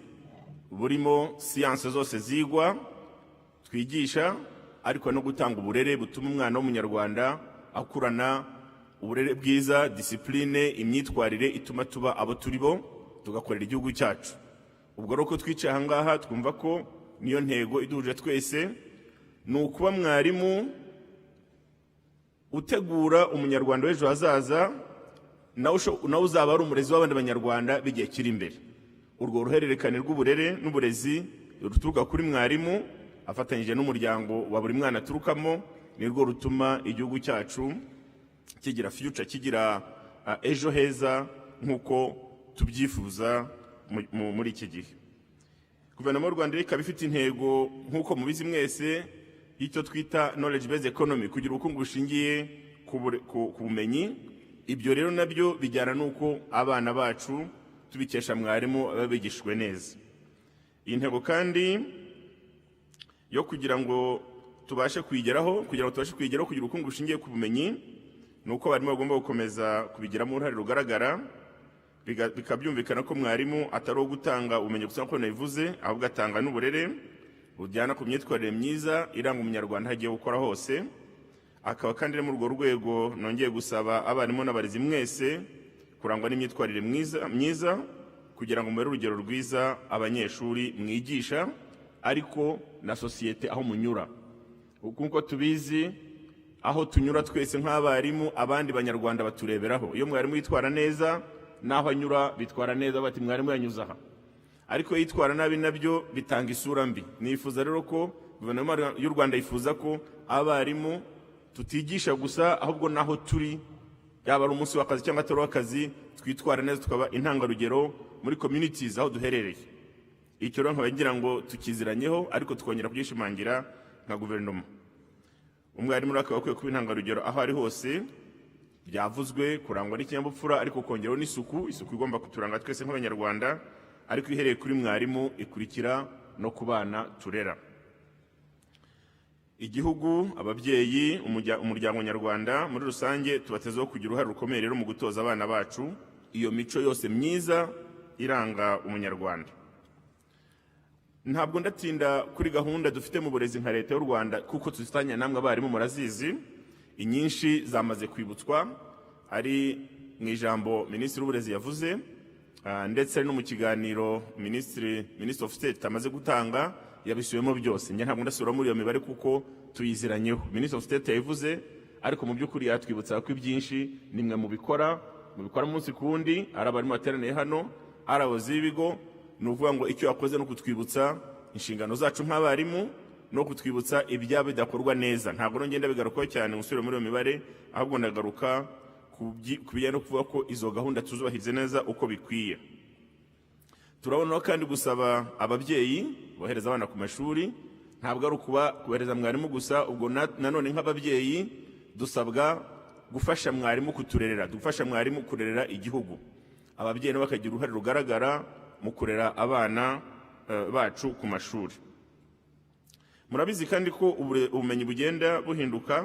burimo siyanse zose zigwa twigisha, ariko no gutanga uburere butuma umwana w'umunyarwanda akurana uburere bwiza, disipline, imyitwarire ituma tuba abo turi bo, tugakorera igihugu cyacu. Ubwo rero ko twicaye aha ngaha twumva ko niyo ntego iduhuje twese, ni ukuba mwarimu utegura umunyarwanda w'ejo hazaza, nawe uzaba ari umurezi w'abandi banyarwanda b'igihe kiri imbere. Urwo ruhererekane rw'uburere n'uburezi ruturuka kuri mwarimu afatanyije n'umuryango wa buri mwana aturukamo, ni rwo rutuma igihugu cyacu kigira future, kigira ejo heza nk'uko tubyifuza muri iki gihe. Guverinoma y'u Rwanda ikaba ifite intego nk'uko mubizi mwese y'icyo twita knowledge based economy, kugira ubukungu bushingiye ku bumenyi. Ibyo rero nabyo bijyana n'uko abana bacu tubikesha mwarimu baba bigishwe neza. Iyi ntego kandi yo kugira ngo tubashe kwigeraho kugira ubukungu bushingiye ku bumenyi, nuko abarimu bagomba gukomeza kubigiramo uruhare rugaragara, bikabyumvikana ko mwarimu atari uwo gutanga ubumenyi gusa nk'uko nabivuze, ahubwo atanga n'uburere bujyana ku myitwarire myiza iranga umunyarwanda aho agiye gukora hose. Akaba kandi muri urwo rwego nongeye gusaba abarimu n'abarezi mwese kurangwa n'imyitwarire myiza kugira ngo mubere urugero rwiza abanyeshuri mwigisha, ariko na sosiyete aho munyura. Kuko tubizi aho tunyura twese nk'abarimu, abandi banyarwanda batureberaho. Iyo mwarimu yitwara neza, naho anyura bitwara neza, bati mwarimu yanyuze aha. Ariko yitwara nabi nabyo bitanga isura mbi. Nifuza rero ko guverinoma y'u Rwanda yifuza ko abarimu tutigisha gusa, ahubwo naho turi, yaba ari umunsi w'akazi cyangwa atari w'akazi, twitwara neza tukaba intangarugero muri communities aho duherereye. Icyo rero nkaba ngira ngo tukiziranyeho, ariko tukongera kubyishimangira nka guverinoma. Umwarimu akaba akwiye kuba intangarugero aho ari hose, byavuzwe kurangwa n'ikinyabupfura, ariko kongeraho n'isuku. Isuku igomba kuturanga twese nk'abanyarwanda, ariko ihereye kuri mwarimu ikurikira no ku bana turera. Igihugu, ababyeyi, umuryango nyarwanda muri rusange tubatezeho kugira uruhare rukomeye rero mu gutoza abana bacu iyo mico yose myiza iranga umunyarwanda. Ntabwo ndatinda kuri gahunda dufite mu burezi nka leta y'u Rwanda, kuko tuzitanya namwe abarimu murazizi. Inyinshi zamaze kwibutswa, ari mu ijambo Minisitiri w'uburezi yavuze, ndetse no mu kiganiro Minister of State amaze gutanga yabisubiyemo byose. Njye ntabwo ndasubira muri iyo mibare kuko tuyiziranyeho. Minister of State yavuze, ariko mu by'ukuri yatwibutsa ko ibyinshi nimwe mubikora umunsi ku wundi. Ari abarimu bateraniye hano, ari abayobozi b'ibigo, ni ukuvuga ngo icyo yakoze no kutwibutsa inshingano zacu nk'abarimu, no kutwibutsa ibyaba bidakorwa neza. Ntabwo ngenda bigarukaho cyane musubire muri iyo mibare, ahubwo ndagaruka ku bijyanye no kuvuga ko izo gahunda tuzubahirize neza uko bikwiye. Turabona kandi gusaba ababyeyi bohereza abana ku mashuri, ntabwo ari kubohereza mwarimu gusa. Ubwo nanone nk'ababyeyi dusabwa gufasha mwarimu kuturerera, dufasha mwarimu kurerera igihugu. Ababyeyi nabo bakagira uruhare rugaragara mu kurera abana bacu ku mashuri. Murabizi kandi ko ubumenyi bugenda buhinduka,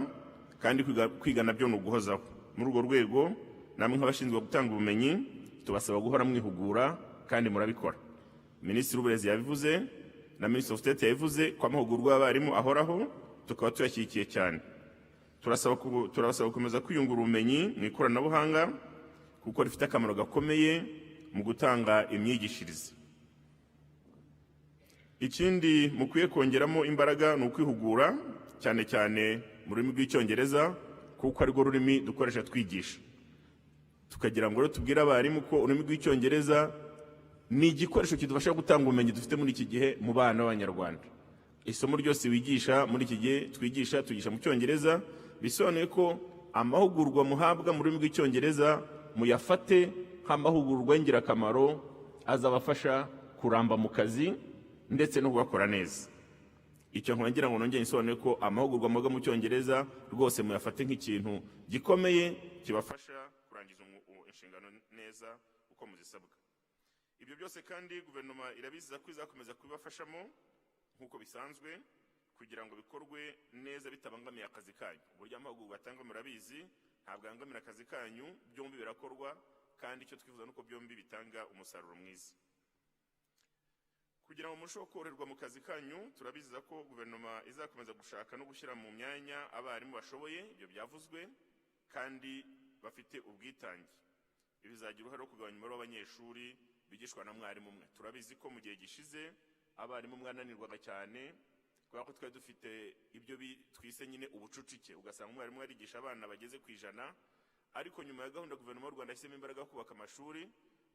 kandi kwiga nabyo ni uguhozaho. Muri urwo rwego namwe nk'abashinzwe gutanga ubumenyi tubasaba guhora mwihugura, kandi murabikora. Minisitiri w'uburezi yabivuze na Minister of State yabivuze ko amahugurwa y'abarimu ahoraho, tukaba tuyashyigikiye cyane. Turabasaba gukomeza kwiyungura ubumenyi mu ikoranabuhanga, kuko rifite akamaro gakomeye mu gutanga imyigishirize. Ikindi mukwiye kongeramo imbaraga ni ukwihugura, cyane cyane mu rurimi rw'Icyongereza, kuko arirwo rurimi dukoresha twigisha. Tukagira ngo rero tubwire abarimu ko ururimi rw'Icyongereza ni igikoresho kidufasha gutanga ubumenyi dufite muri iki gihe mu bana b'Abanyarwanda. Isomo ryose wigisha muri iki gihe tugisha mu Cyongereza, bisobanuye ko amahugurwa muhabwa mu rurimi rw'Icyongereza muyafate nk'amahugurwa y'ingirakamaro azabafasha kuramba mu kazi ndetse no kugakora neza. Icyo ngira ngo nongeye nsobanuye ko amahugurwa muhabwa mu Cyongereza rwose muyafate nk'ikintu gikomeye kibafasha kurangiza inshingano neza uko muzisabwa. Ibyo byose kandi guverinoma irabiziza ko izakomeza kubibafashamo nk'uko bisanzwe, kugira ngo bikorwe neza bitabangamiye akazi kanyu. Uburyo amahugurwa atangwa murabizi, ntabwo yangamira akazi kanyu, byombi birakorwa, kandi icyo twifuza nuko byombi bitanga umusaruro mwiza. Kugira ngo murusheho koroherwa mu kazi kanyu, turabiziza ko guverinoma izakomeza gushaka no gushyira mu myanya abarimu bashoboye, ibyo byavuzwe, kandi bafite ubwitange. Ibi bizagira uruhare rwo kugabanya umubare w'abanyeshuri bigishwa na mwarimu umwe. Turabizi ko mu gihe gishize abarimu mwananirwaga cyane, kubera ko twari dufite ibyo twise nyine ubucucike, ugasanga umwarimu arigisha abana bageze ku 100, ariko nyuma ya gahunda guverinoma y'u Rwanda yashyizemo imbaraga yo kubaka amashuri,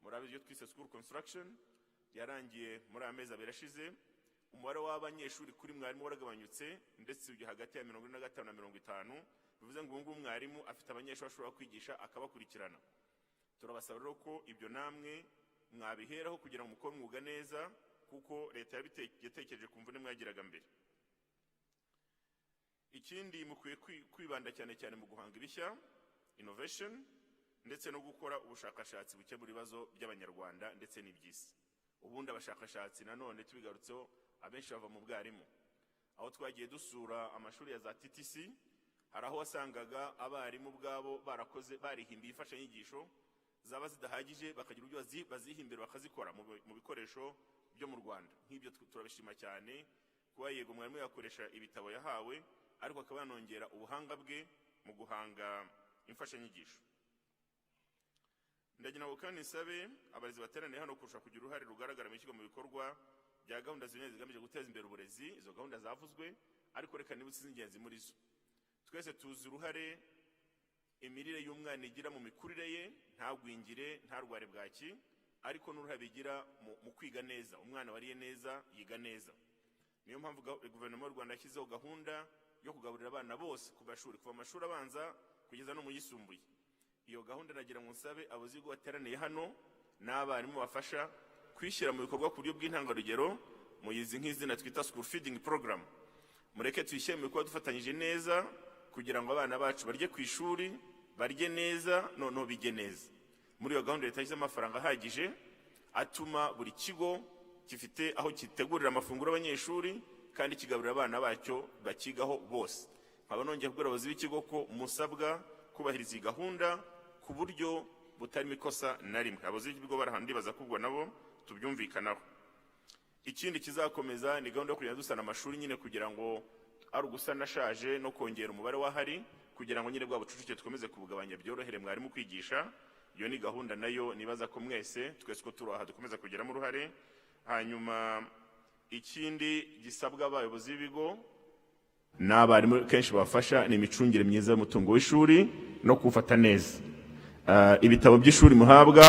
murabizi iyo twise school construction, yarangiye muri amezi 2 ashize, umubare w'abanyeshuri kuri mwarimu waragabanyutse, ndetse ujya hagati ya 45 na 50, bivuze ngo ubu mwarimu afite abanyeshuri ashobora kwigisha akabakurikirana. Turabasaba rero ko ibyo namwe mwabiheraho kugira ngo mukore umwuga neza, kuko leta yatekereje ku mvune mwagiraga mbere. Ikindi mukwiye kwibanda cyane cyane mu guhanga ibishya, innovation, ndetse no gukora ubushakashatsi bukemura ibibazo by'abanyarwanda ndetse n'iby'isi. Ubundi abashakashatsi nanone tubigarutseho abenshi bava mu bwarimu. Aho twagiye dusura amashuri ya za TTC, hari aho wasangaga abarimu bwabo barihimbiye imfashanyigisho zaba zidahagije, bakagira uburyo bazihimbira bakazikora mu bikoresho byo mu Rwanda. Nk'ibyo turabishima cyane, kuba yego mwarimu yakoresha ibitabo yahawe, ariko akaba yanongera ubuhanga bwe mu guhanga imfashanyigisho. Ndagira ngo kandi nsabe abarezi bateraniye hano kurusha kugira uruhare rugaragara mu kigo mu bikorwa bya gahunda zinyuranye zigamije guteza imbere uburezi. Izo gahunda zavuzwe, ariko reka nibutse ingenzi muri zo. Twese tuzi uruhare imirire y'umwana igira mu mikurire ye, ntagwingire, ntarware bwaki, ariko n'uruhare bigira mu kwiga neza. Umwana wariye neza yiga neza. Niyo mpamvu guverinoma y'u Rwanda yashyizeho gahunda yo kugaburira abana bose ku mashuri, kuva amashuri abanza kugeza no mu yisumbuye. Iyo gahunda nagira ngo nsabe abazigo bateraniye hano n'abarimu bafasha kwishyira mu bikorwa ku buryo bw'intangarugero, muyizi nk'izina twita school feeding program. Mureke tuyishyire mu bikorwa dufatanyije neza, kugira ngo abana bacu barye ku ishuri, barye neza, noneho bige neza. Muri iyo gahunda leta yashyize amafaranga ahagije atuma buri kigo gifite aho kitegurira amafunguro y'abanyeshuri, kandi kigaburira abana bacyo bakigaho bose. Nkaba nongeye kubwira abayobozi b'ikigo ko musabwa kubahiriza iyi gahunda ku buryo butarimo ikosa na rimwe. Abayobozi b'ikigo barahandi baza kugwa nabo tubyumvikanaho. Ikindi kizakomeza ni gahunda yo kugenda dusana amashuri nyine, kugira ngo ari ugusana ashaje no kongera umubare wahari, kugira ngo nyine bwa bucucike dukomeze kubugabanya, byorohere mwarimu kwigisha. Iyo ni gahunda nayo nibaza ko mwese twese ko turaha dukomeza kugiramo uruhare. Hanyuma ikindi gisabwa abayobozi b'ibigo n'abarimu kenshi bafasha ni imicungire myiza y'umutungo w'ishuri no kuwufata neza. Ibitabo by'ishuri muhabwa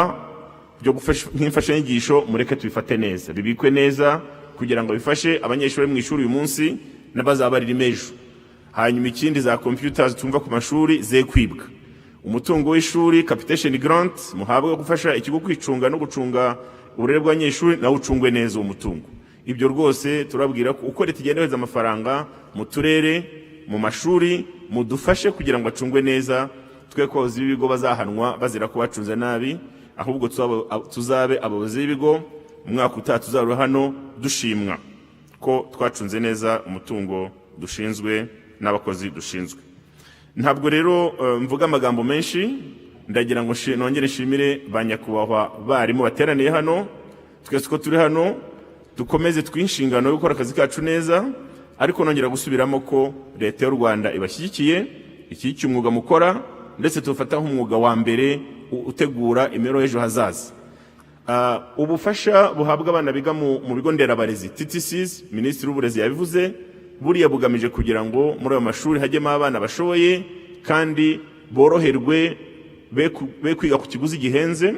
byo gufasha nk'imfashanyigisho, mureke tubifate neza, bibikwe neza, kugira ngo bifashe abanyeshuri mu ishuri uyu munsi n'abazabarira ejo. Hanyuma ikindi, za computers tumva ku mashuri ze kwibwa. Umutungo w'ishuri capitation grant muhabwa gufasha ikigo kwicunga no gucunga uburere bw'abanyeshuri, nawe ucungwe neza uwo mutungo. Ibyo rwose turabwira ko uko leta igenda yohereza amafaranga mu turere, mu mashuri, mudufashe kugira ngo acungwe neza. Twe ko abayobozi b'ibigo bazahanwa bazira ko bacunze nabi, ahubwo tuzabe abayobozi b'ibigo umwaka utaha tuzarura hano dushimwa ko twacunze neza umutungo dushinzwe n'abakozi dushinzwe. Ntabwo rero mvuga amagambo menshi, ndagira ngo nongere nshimire ba nyakubahwa barimu bateraniye hano. Twese ko turi hano dukomeze twinshingano yo gukora akazi kacu neza, ariko nongera gusubiramo ko leta y'u Rwanda ibashyigikiye, ishyigikiye umwuga mukora, ndetse tufata nk'umwuga wa mbere utegura imibereho y'ejo hazaza. Ubufasha buhabwa abana biga mu bigo nderabarezi TTCs, Minisitiri w'uburezi yabivuze, buriya bugamije kugira ngo muri ayo mashuri hajyemo abana bashoboye kandi boroherwe, be kwiga ku kiguzi gihenze,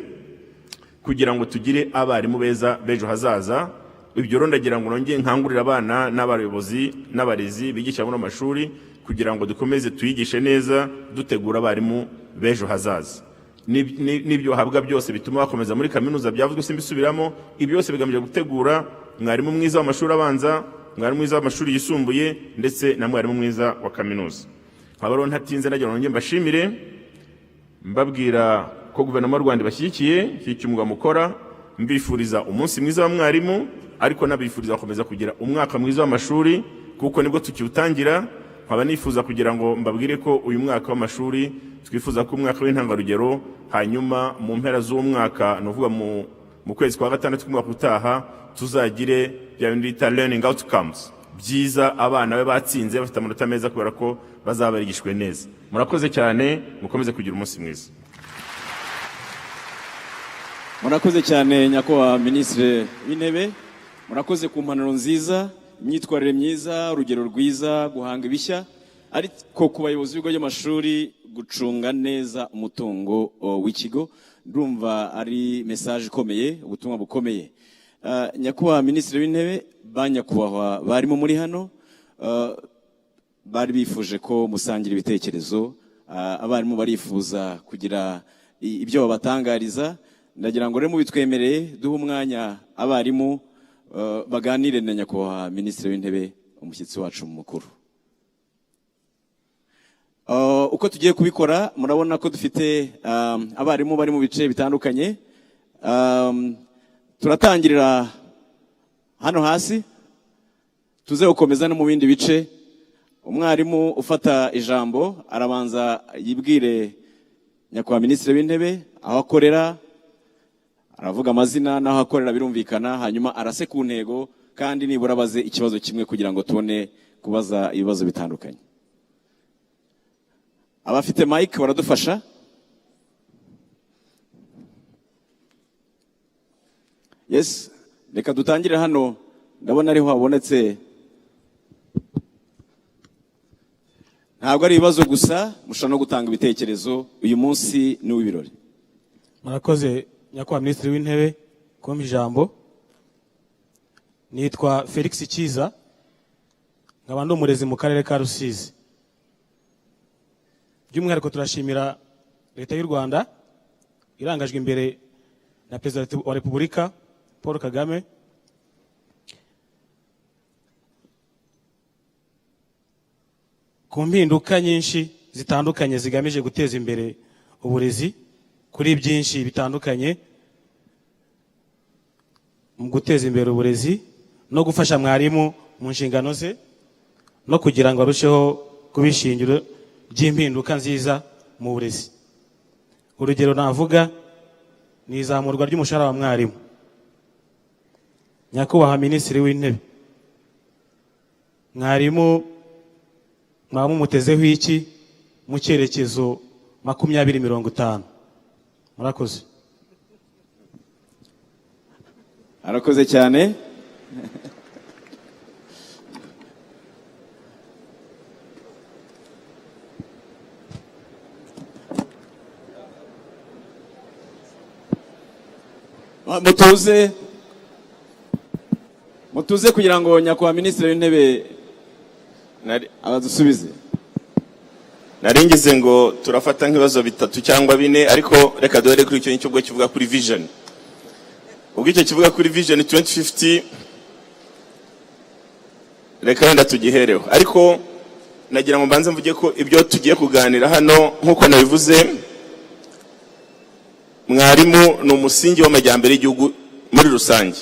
kugira ngo tugire abarimu beza b'ejo hazaza. Ibyo rero ndagira ngo nongeye nkangurira abana n'abayobozi n'abarezi bigisha muri amashuri, kugira ngo dukomeze tuyigishe neza, dutegura abarimu b'ejo hazaza. N'ibyo bahabwa byose bituma bakomeza muri kaminuza, byavuzwe simbisubiramo. Ibyo byose bigamije gutegura mwarimu mwiza w'amashuri abanza, mwarimu mwiza w'amashuri yisumbuye, ndetse na mwarimu mwiza wa kaminuza. Nkaba rero ntatinze nagira ngo mbashimire, mbabwira ko guverinoma y'u Rwanda bashyigikiye umwuga mukora, mbifuriza umunsi mwiza wa mwarimu, ariko nabifuriza gukomeza kugira umwaka mwiza w'amashuri, kuko nibwo tukiwutangira. Nkaba nifuza kugira ngo mbabwire ko uyu mwaka w'amashuri twifuza ko umwaka w'intangarugero, hanyuma mu mpera z'umwaka, nuvuga mu kwezi kwa gatandatu k'umwaka utaha, tuzagire bya bindi bita learning outcomes byiza, abana be batsinze bafite amanota meza, kubera ko bazaba barigishwe neza. Murakoze cyane, mukomeze kugira umunsi mwiza. Murakoze cyane nyakubahwa Minisitiri w'Intebe, murakoze ku mpanuro nziza, imyitwarire myiza, urugero rwiza, guhanga ibishya, ariko ku bayobozi b'ibigo by'amashuri gucunga neza umutungo w'ikigo. Ndumva ari message ikomeye, ubutumwa bukomeye. Nyakubahwa Minisitiri w'Intebe, ba nyakubahwa barimo muri hano, bari bifuje ko musangira ibitekerezo. Abarimu barifuza kugira ibyo babatangariza, ndagira ngo rero mubitwemereye duhe umwanya abarimu baganire na nyakubahwa Minisitiri w'Intebe umushyitsi wacu mukuru. Uko tugiye kubikora murabona ko dufite abarimu bari mu bice bitandukanye. Turatangirira hano hasi tuze gukomeza no mu bindi bice. Umwarimu ufata ijambo arabanza yibwire nyakubahwa Minisitiri w'Intebe aho akorera, aravuga amazina n'aho akorera birumvikana, hanyuma arase ku ntego kandi nibura abaze ikibazo kimwe kugira ngo tubone kubaza ibibazo bitandukanye. Abafite mic baradufasha. Yes, reka dutangire hano, ndabona ariho habonetse. Ntabwo ari ibibazo gusa, mushobora no gutanga ibitekerezo. Uyu munsi ni w'ibirori. Murakoze nyakubahwa Minisitiri w'Intebe kumpa ijambo. Nitwa Felix Kiza, nkaba ndi umurezi mu karere ka Rusizi. By'umwihariko turashimira Leta y'u Rwanda irangajwe imbere na Perezida wa Repubulika Paul Kagame ku mpinduka nyinshi zitandukanye zigamije guteza imbere uburezi kuri byinshi bitandukanye mu guteza imbere uburezi no gufasha mwarimu mu nshingano ze no kugira ngo arusheho kubishingiro by'impinduka nziza mu burezi. Urugero navuga ni izamurwa ry'umushahara wa mwarimu. Nyakubahwa Minisitiri w'Intebe, mwarimu mwaba mumutezeho iki mu cyerekezo 2050? Murakoze. Arakoze cyane. Mutuze kugira ngo nyakubahwa Minisitiri w'Intebe abadusubize. Naringize ngo turafata nk'ibibazo bitatu cyangwa bine, ariko reka duhere kuri icyo nicyo kivuga kuri vision. Ubwo icyo kivuga kuri vision 2050 reka wenda tugihereho, ariko nagira ngo mbanze mvuge ko ibyo tugiye kuganira hano nk'uko nabivuze, mwarimu ni umusingi w'amajyambere y'igihugu muri rusange.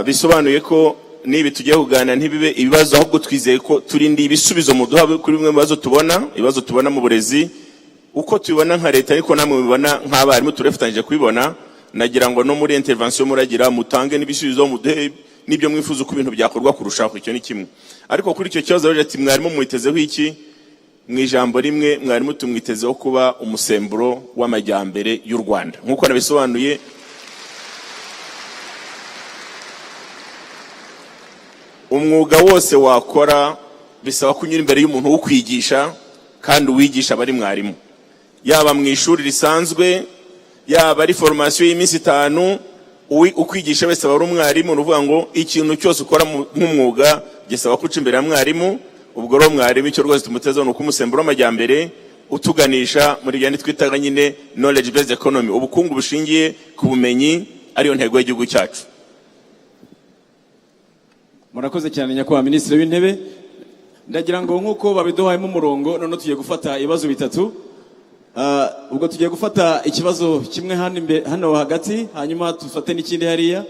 Bisobanuye ko nibi tugiye kuganira ntibibe ibibazo, ahubwo twizeye ko turindi ibisubizo mu duha kuri bimwe bibazo tubona mu burezi, uko tubibona nka leta ariko namwe mubibona nk'abarimu turefatanyije kubibona. Nagira ngo no muri intervention muragira mutange n'ibisubizo muduhe n'ibyo mwifuza uko ibintu byakorwa kurushaho. Icyo ni kimwe, ariko kuri icyo kibazo rero ati mwarimu mwitezeho iki? Mu ijambo rimwe, mwarimu tumwitezeho kuba umusemburo w'amajyambere y'u Rwanda. Nk'uko nabisobanuye, umwuga wose wakora bisaba kunyura imbere y'umuntu wo kwigisha, kandi uwigisha bari mwarimu, yaba mu ishuri risanzwe, yaba ari formation y'iminsi 5, ukwigisha wese aba ari umwarimu. Nuvuga ngo ikintu cyose ukora nk'umwuga gisaba kuca imbere ya mwarimu. Ubwo rero mwarimu icyo rwose tumutezeho ni ukumusembura w'amajyambere utuganisha muri byandi twitaga nyine knowledge based economy, ubukungu bushingiye ku bumenyi, ariyo ntego y'igihugu cyacu. Murakoze cyane nyakubahwa Minisitiri w'Intebe. Ndagira ngo nk'uko babiduhayemo umurongo, none tugiye gufata ibibazo bitatu. Ubwo tugiye gufata ikibazo kimwe hano hagati, hanyuma tufate n'ikindi hariya.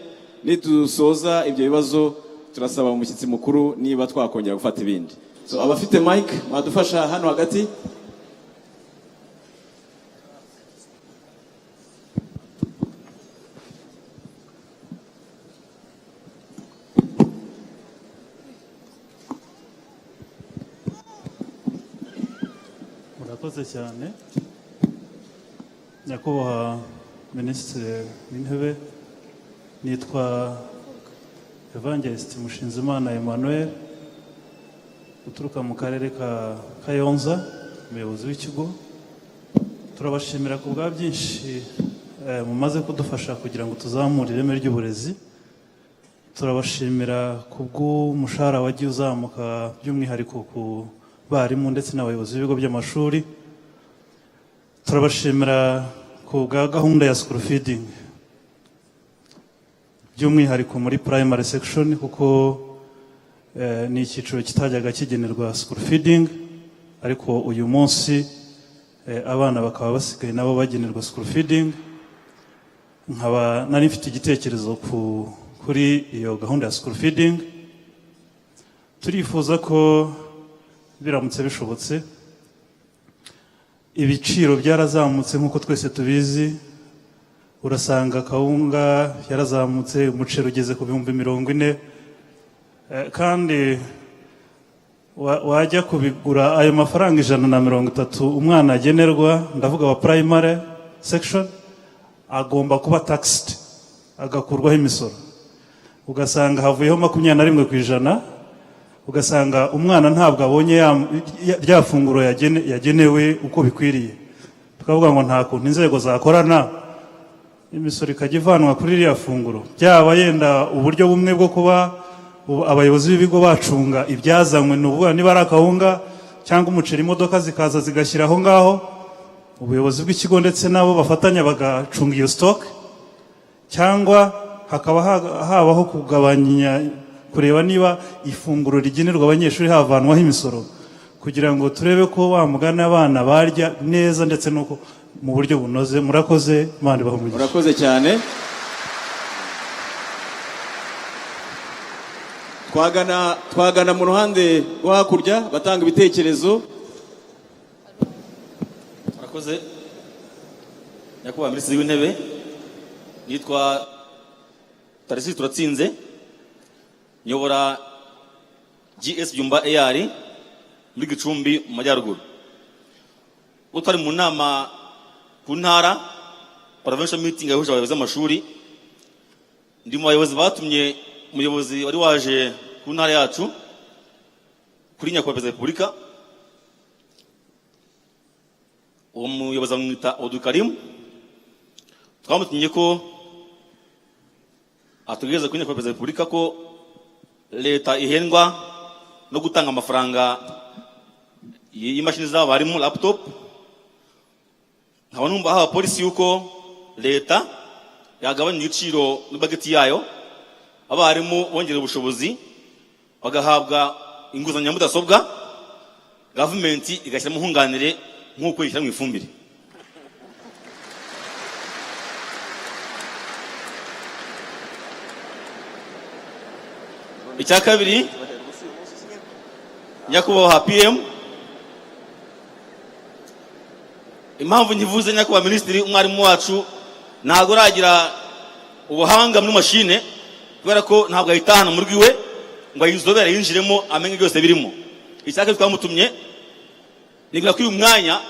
Nidusoza ibyo bibazo turasaba umushyitsi mukuru niba twakongera gufata ibindi. So abafite mic badufasha hano hagati. Murakoze cyane nyakubahwa Minisitiri w'Intebe. Nitwa Evangelist Mushinzimana Emmanuel, uturuka mu karere ka Kayonza, umuyobozi w'ikigo. Turabashimira ku bwa byinshi mumaze kudufasha kugira ngo tuzamure ireme ry'uburezi. Turabashimira ku bw'umushahara wagiye uzamuka by'umwihariko ku barimu ndetse n'abayobozi b'ibigo by'amashuri. Turabashimira ku ku bwa gahunda ya school feeding by'umwihariko muri primary section kuko ni icyiciro kitajyaga kigenerwa school feeding ariko uyu munsi abana bakaba basigaye nabo bagenerwa school feeding. Nkaba nari mfite igitekerezo kuri iyo gahunda ya school feeding. Turifuza ko biramutse bishobotse ibiciro byarazamutse nk'uko twese tubizi, urasanga kawunga yarazamutse, umuceri ugeze ku 40,000, kandi wajya kubigura ayo mafaranga 130 umwana agenerwa, ndavuga wa primary section, agomba kuba taxed, agakurwaho imisoro, ugasanga havuyeho 21%, ugasanga umwana ntabwo abonye rya funguro yagenewe uko bikwiriye. Tukavuga ngo nta kuntu inzego zakorana imisoro ikajya ivanwa kuri rya funguro, byaba yenda uburyo bumwe bwo kuba abayobozi b'ibigo bacunga ibyazanywe, n'uvuga niba ari akawunga cyangwa umuceri, imodoka zikaza zigashyira aho ngaho, ubuyobozi bw'ikigo ndetse nabo bafatanya bagacunga iyo stock, cyangwa hakaba habaho kugabanya, kureba niba ifunguro rigenerwa abanyeshuri havanwaho imisoro, kugira ngo turebe ko bamugana abana barya neza ndetse nuko mu buryo bunoze. Murakoze, Imana ibahumurize. Murakoze cyane. Twagana mu ruhande rwo hakurya batanga ibitekerezo. Murakoze. Nyakubahwa Minisitiri w'Intebe, nitwa Tariki Turatsinze, nyobora GS Byumba AR muri Gicumbi mu Majyaruguru. Utari mu nama ku ntara provincial meeting yahuje abayobozi b'amashuri, ndi mu bayobozi batumye umuyobozi wari waje ku ntara yacu kuri Nyakubahwa Perezida wa Repubulika. Uwo muyobozi amwita Edouard, twamutumye ko atugeze kuri Nyakubahwa Perezida wa Repubulika ko leta ihendwa no gutanga amafaranga y'imashini z'abarimu laptop. Nkaba numva aha polisi yuko leta yagabanya igiciro n'ibageti yayo, abarimu bongera ubushobozi bagahabwa inguzanyo ya mudasobwa, government igashyiramo hunganire nk'uko ishyira mu ifumbire. Icya kabiri, Nyakubahwa PM, impamvu nkivuze Nyakubahwa Minisitiri, umwarimu wacu ntabwo aragira ubuhanga muri mashine, kubera ko ntabwo ayitahana mu rwiwe ngo ayizobere yinjiremo amenye byose birimo. Icya kabiri twamutumye, nigira ko uyu mwanya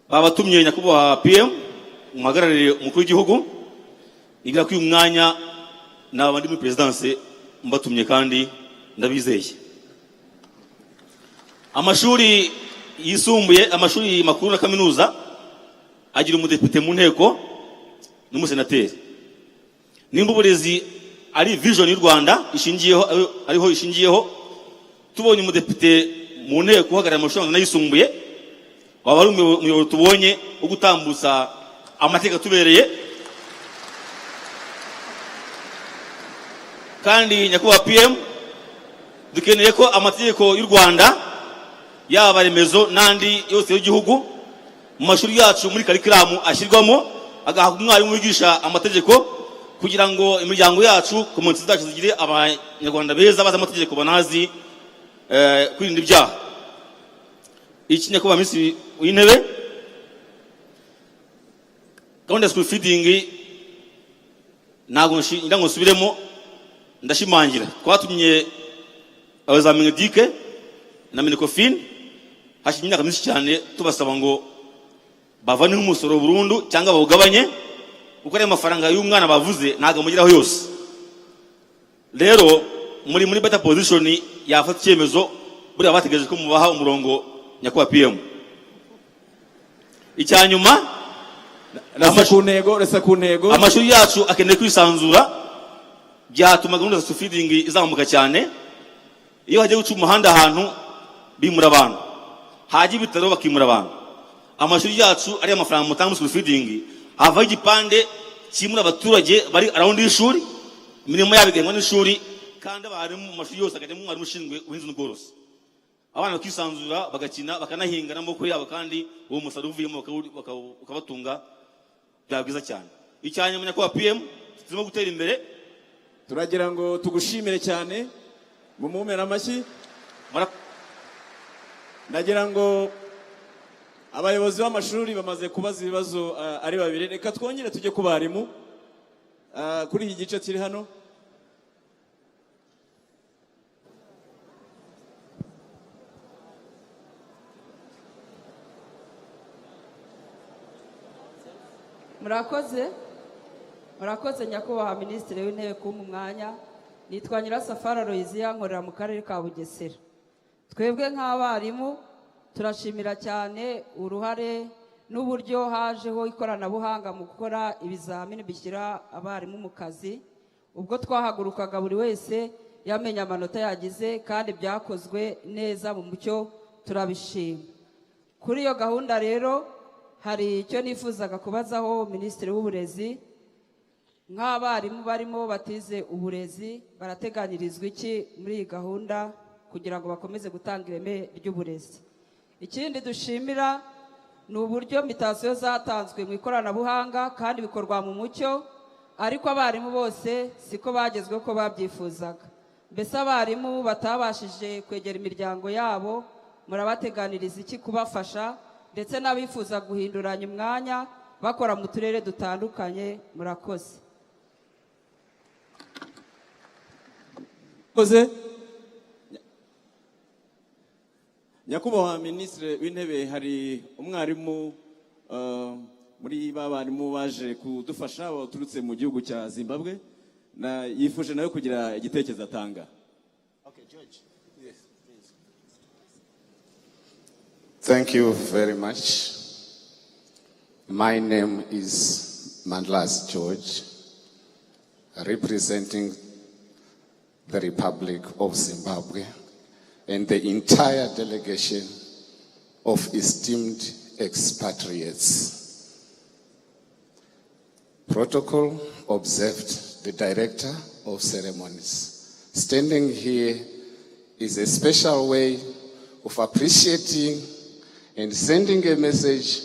babatumye Nyakubahwa PM umuhagarariye umukuru w'igihugu, nigira ko uyu mwanya n'abandi muri perezidanse mbatumye kandi ndabizeye. Amashuri yisumbuye, amashuri makuru na kaminuza agira umudepite mu nteko n'umusenateri. Nimba uburezi ari vision y'u Rwanda ishingiyeho, ariho ishingiyeho, tubonye umudepite mu nteko uhagarariye amashuri n'ayisumbuye, waba ari umuyobozi tubonye wo gutambutsa amategeko tubereye. Kandi Nyakubahwa PM, dukeneye ko amategeko y'u Rwanda yaba remezo n'andi yose y'igihugu mu mashuri yacu muri curriculum ashyirwamo, agahabwa umwarimu wigisha amategeko, kugira ngo imiryango yacu, community zacu zigire abanyarwanda beza bazi amategeko, banazi kwirinda ibyaha. Iki Nyakubahwa Minisitiri w'Intebe, gahunda ya school feeding ntabwo nsubiremo, ndashimangira. Twatumye abayobozi ba Minisitiri na Minicofin hashize imyaka myinshi cyane tubasaba ngo bavane umusoro burundu cyangwa bawugabanye, kuko ari amafaranga y'umwana bavuze ntabwo amugeraho yose. Rero muri better position yafata icyemezo, buriya bategereje ko mubaha umurongo Nyakubahwa PM. Icyanyuma, resa ku ntego, amashuri yacu akeneye kwisanzura, byatuma gahunda za feeding izamuka cyane. Iyo hagiye guca umuhanda ahantu bimura abantu, hagiye ibitaro bakimura abantu, amashuri yacu ari amafaranga mutanga school feeding hava igipande kimwe abaturage bari around y'ishuri imirimo yabigenwa n'ishuri kandi abarimu mu mashuri yose akajya mu mwarimu ushinzwe ubuhinzi n'ubworozi abana bakisanzura bagakina bakanahinga n'amaboko yabo kandi uwo musaruro uvuyemo ukabatunga byaba byiza cyane icyanya menya ko PM turimo gutera imbere turagira ngo tugushimire cyane mu mumera amashyi ndagira ngo abayobozi b'amashuri bamaze kubaza ibibazo ari babiri reka twongere tujye ku barimu kuri iki gice kiri hano murakoze nyakubahwa Minisitiri w'intebe kumpa umwanya nitwa Nyirasafari Aloysia nkorera mu karere ka Bugesera twebwe nk'abarimu turashimira cyane uruhare n'uburyo hajeho ikoranabuhanga mu gukora ibizamini bishyira abarimu mu kazi ubwo twahagurukaga buri wese yamenya amanota yagize kandi byakozwe neza mu mucyo turabishima kuri iyo gahunda rero hari icyo nifuzaga kubazaho Minisitiri w'uburezi nk'abarimu barimo batize uburezi barateganyirizwa iki muri iyi gahunda kugira ngo bakomeze gutanga ireme ry'uburezi ikindi dushimira ni uburyo mitasiyo zatanzwe mu ikoranabuhanga kandi bikorwa mu mucyo ariko abarimu bose siko bagezweho ko babyifuzaga mbese abarimu batabashije kwegera imiryango yabo murabateganiriza iki kubafasha ndetse n'abifuza guhinduranya umwanya bakora mu turere dutandukanye murakoze nyakubahwa Minisitiri w'intebe hari umwarimu muri barimu baje kudufasha baturutse mu gihugu cya Zimbabwe na yifuje nawe kugira igitekerezo atanga Thank you very much. My name is Mandlas George, representing the Republic of Zimbabwe and the entire delegation of esteemed expatriates. Protocol observed, the Director of Ceremonies. Standing here is a special way of appreciating and sending a message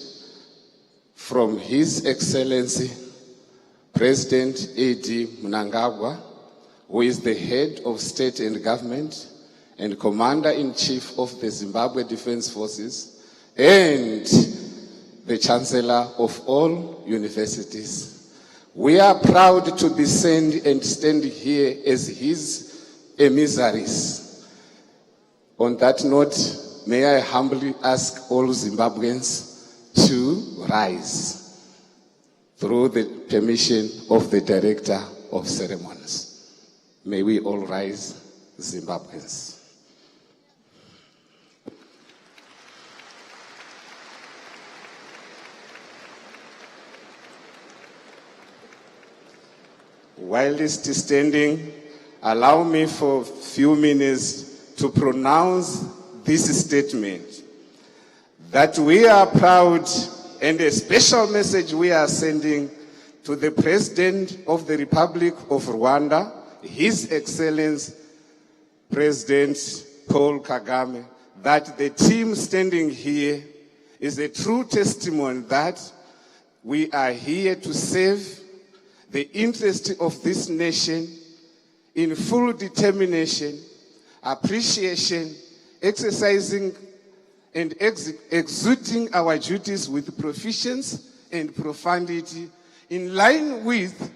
from His Excellency, President A.D. Mnangagwa, who is the head of state and government and Commander-in-Chief of the Zimbabwe Defense Forces, and the Chancellor of all universities. We are proud to be sent and stand here as his emissaries. On that note, may I humbly ask all Zimbabweans to rise through the permission of the Director of Ceremonies. May we all rise, Zimbabweans. Whilst standing, allow me for a few minutes to pronounce this statement, that we are proud, and a special message we are sending to the President of the Republic of Rwanda, His Excellency President Paul Kagame, that the team standing here is a true testimony that we are here to serve the interest of this nation in full determination, appreciation, exercising and executing our duties with proficiency and profundity in line with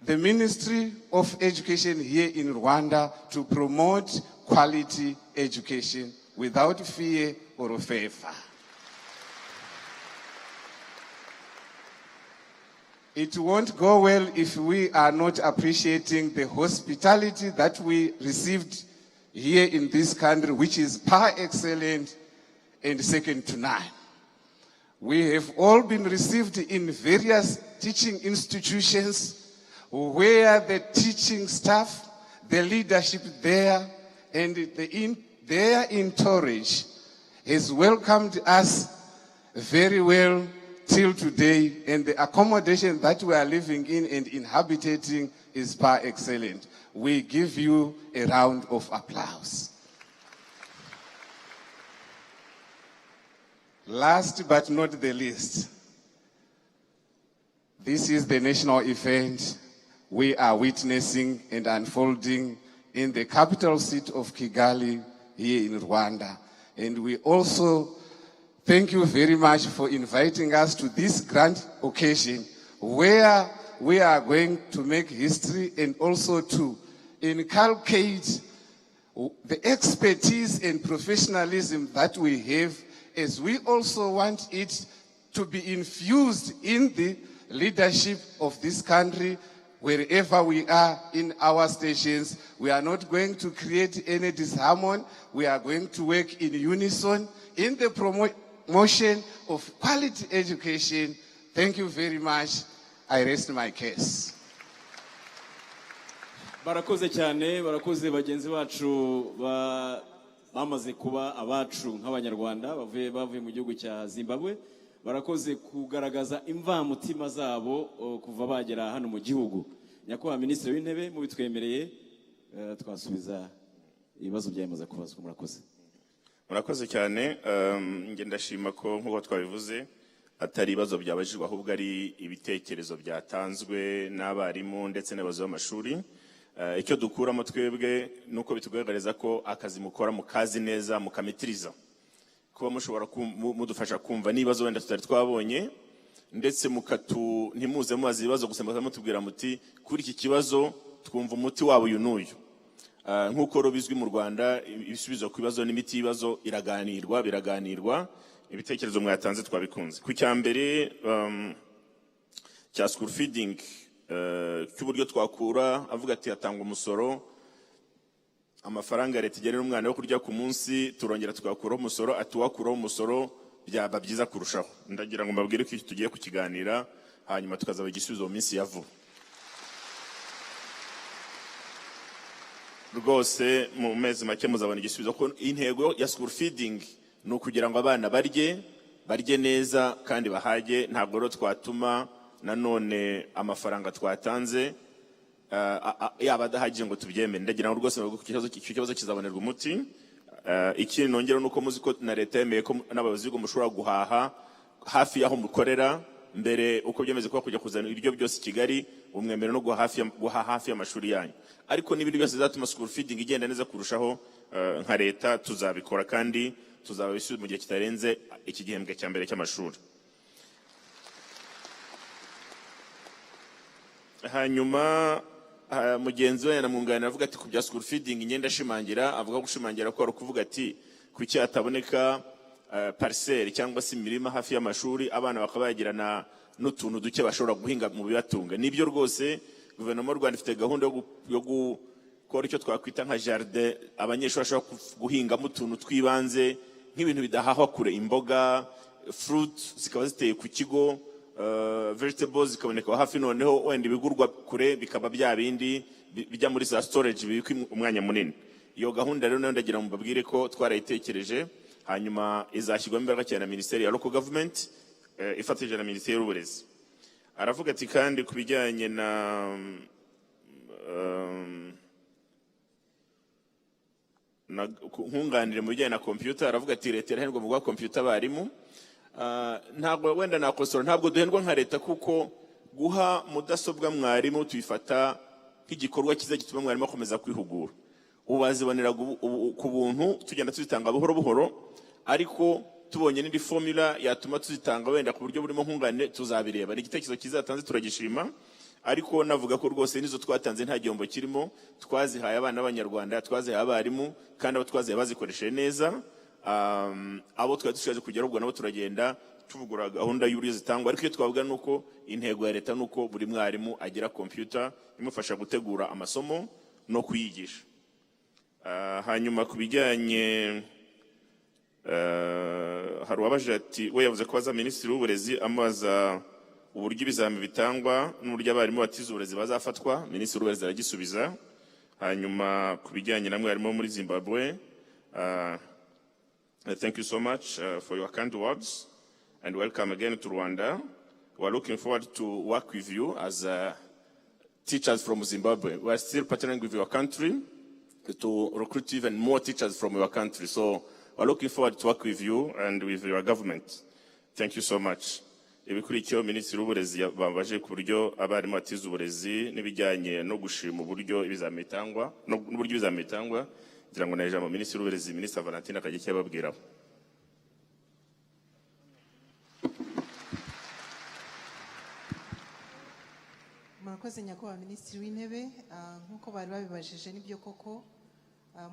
the Ministry of Education here in Rwanda to promote quality education without fear or favor. It won't go well if we are not appreciating the hospitality that we received here in this country, which is par excellence and second to none. We have all been received in various teaching institutions where the teaching staff, the leadership there, and their entourage has welcomed us very well till today, and the accommodation that we are living in and inhabiting is par excellent. We give you a round of applause. Last but not the least, this is the national event we are witnessing and unfolding in the capital city of Kigali here in Rwanda. And we also thank you very much for inviting us to this grand occasion where we are going to make history and also to inculcate the expertise and professionalism that we have, as we also want it to be infused in the leadership of this country wherever we are in our stations. We are not going to create any disharmony. We are going to work in unison in the promotion of quality education. Thank you very much. I rest my case. Barakoze cyane, barakoze bagenzi bacu bamaze kuba abacu nk'abanyarwanda bavuye mu gihugu cya Zimbabwe. Barakoze kugaragaza imvamutima zabo kuva bagera hano mu gihugu. Nyakubahwa Minisitiri w'Intebe mu bitwemereye twasubiza ibibazo byamaze kubazwa. Murakoze. Murakoze cyane. Nge ndashima ko nk'uko twabivuze atari ibibazo byabajijwe ahubwo ari ibitekerezo byatanzwe n'abarimu ndetse n'abayobozi b'amashuri. Icyo dukuramo twebwe nuko bitugaragariza ko akazi mukora mukazi neza mukamitiriza, kuba mushobora mudufasha kumva n'ibibazo wenda tutari twabonye, ndetse ntimuze mubaza ibibazo gusa mutubwira muti kuri iki kibazo twumva umuti wabo uyu n'uyu. Nk'uko bizwi mu Rwanda ibisubizo ku bibazo n'imiti y'ibibazo biraganirwa. Ibitekerezo mwatanze twabikunze. Ku cyambere cya school feeding cy'uburyo twakura avuga ati atanga umusoro, amafaranga leta igenera umwana wo kurya ku munsi turongera twakuraho umusoro, atuwakuraho umusoro byaba byiza kurushaho. Ndagira ngo mbabwire ko tugiye kukiganira hanyuma tukazaba igisubizo mu minsi ya vuba. Rwose mu mezi make muzabona igisubizo ko intego ya school feeding ni ukugira ngo abana barye neza kandi bahage. Ntabwo rero twatuma nanone amafaranga twatanze yaba adahagije ngo tubyemere. Ndagira ngo rwose icyo kibazo kizabonerwa umuti. Ikindi nongera nuko muzi ko na leta yemeye ko n'abayobozi b'ibigo mushobora guhaha hafi y'aho mukorera. Mbere uko byemeze ko kujya kuzana ibiryo byose i Kigali, umwemere no guha hafi y'amashuri yanyu. Ariko n'ibindi byose bizatuma school feeding igenda neza kurushaho nka leta tuzabikora, kandi tuzabisubiza mu gihe kitarenze iki gihembwe cya mbere cy'amashuri. Hanyuma mugenzi we yanamwunganira avuga ati ku bya school feeding ngenda ashimangira, avuga gushimangira ko ari kuvuga ati kuki hataboneka parcelle cyangwa se imirima hafi y'amashuri abana bakabagirana n'utuntu duke bashobora guhinga mu bibatunga. Nibyo rwose guverinoma y'u Rwanda ifite gahunda yo gukora icyo twakwita nka jardin abanyeshuri bashobora guhingamo utuntu twibanze nk'ibintu bidahahwa kure, imboga, fruit zikaba ziteye ku kigo, vegetables zikaboneka hafi, noneho wenda ibigurwa kure bikaba bya bindi bijya muri za storage bibikwa umwanya munini. Iyo gahunda rero nayo ndagira ngo mbabwire ko twarayitekereje, hanyuma izashyirwamo imbaraga cyane na Minisiteri ya Local Government ifatanyije na Minisiteri y'Uburezi. Aravuga ati kandi ku bijyanye na nkunganire mu bijyanye na computer, aravuga ati leta irahendwa mu guha computer abarimu. Ntabwo wenda nakosora, ntabwo duhendwa nka leta kuko guha mudasobwa mwarimu tuyifata nk'igikorwa cyiza gituma mwarimu akomeza kwihugura. Ubu bazibonera ku buntu tugenda tuzitanga buhoro buhoro, ariko tubonye n'indi formula yatuma tuzitanga wenda ku buryo burimo nkunganire tuzabireba. Ni igitekerezo kizatanze turagishima, ariko navuga ko rwose nizo twatanze nta gihombo kirimo. Twazihaye abana b'Abanyarwanda, twazihaye abarimu, kandi abo twazihaye bazikoresheje neza. Abo twari dushaje kugera ubwo nabo turagenda tuvugura gahunda y'uburyo zitangwa, ariko iyo twavuga nuko intego ya leta nuko buri mwarimu agira computer imufasha gutegura amasomo no kuyigisha. Hanyuma ku bijyanye hari uwabaje ati we yavuze ko baza Minisitiri w'Uburezi amaza uburyo ibizami bitangwa n'uburyo abarimu batize uburezi bazafatwa. Minisitiri w'Uburezi aragisubiza. Hanyuma ku bijyanye na mwarimu muri Zimbabwe, thank you so much for your kind words. and welcome again to Rwanda. We're looking forward to work with you as teachers from Zimbabwe. We're still partnering with your country to recruit even more teachers from your country. So we're looking forward to work with you and with your government. Thank you so much. Ibikurikiyeho Minisitiri w'Uburezi babaje ku buryo abarimu batize uburezi n'ibijyanye no gushima uburyo ibizamitangwa n'uburyo bizamitangwa kugira ngo naje mu Minisitiri w'Uburezi Minisitiri Valentina Kagiki yababwira. Murakoze nyakubahwa Minisitiri w'Intebe, nkuko bari babibajije nibyo koko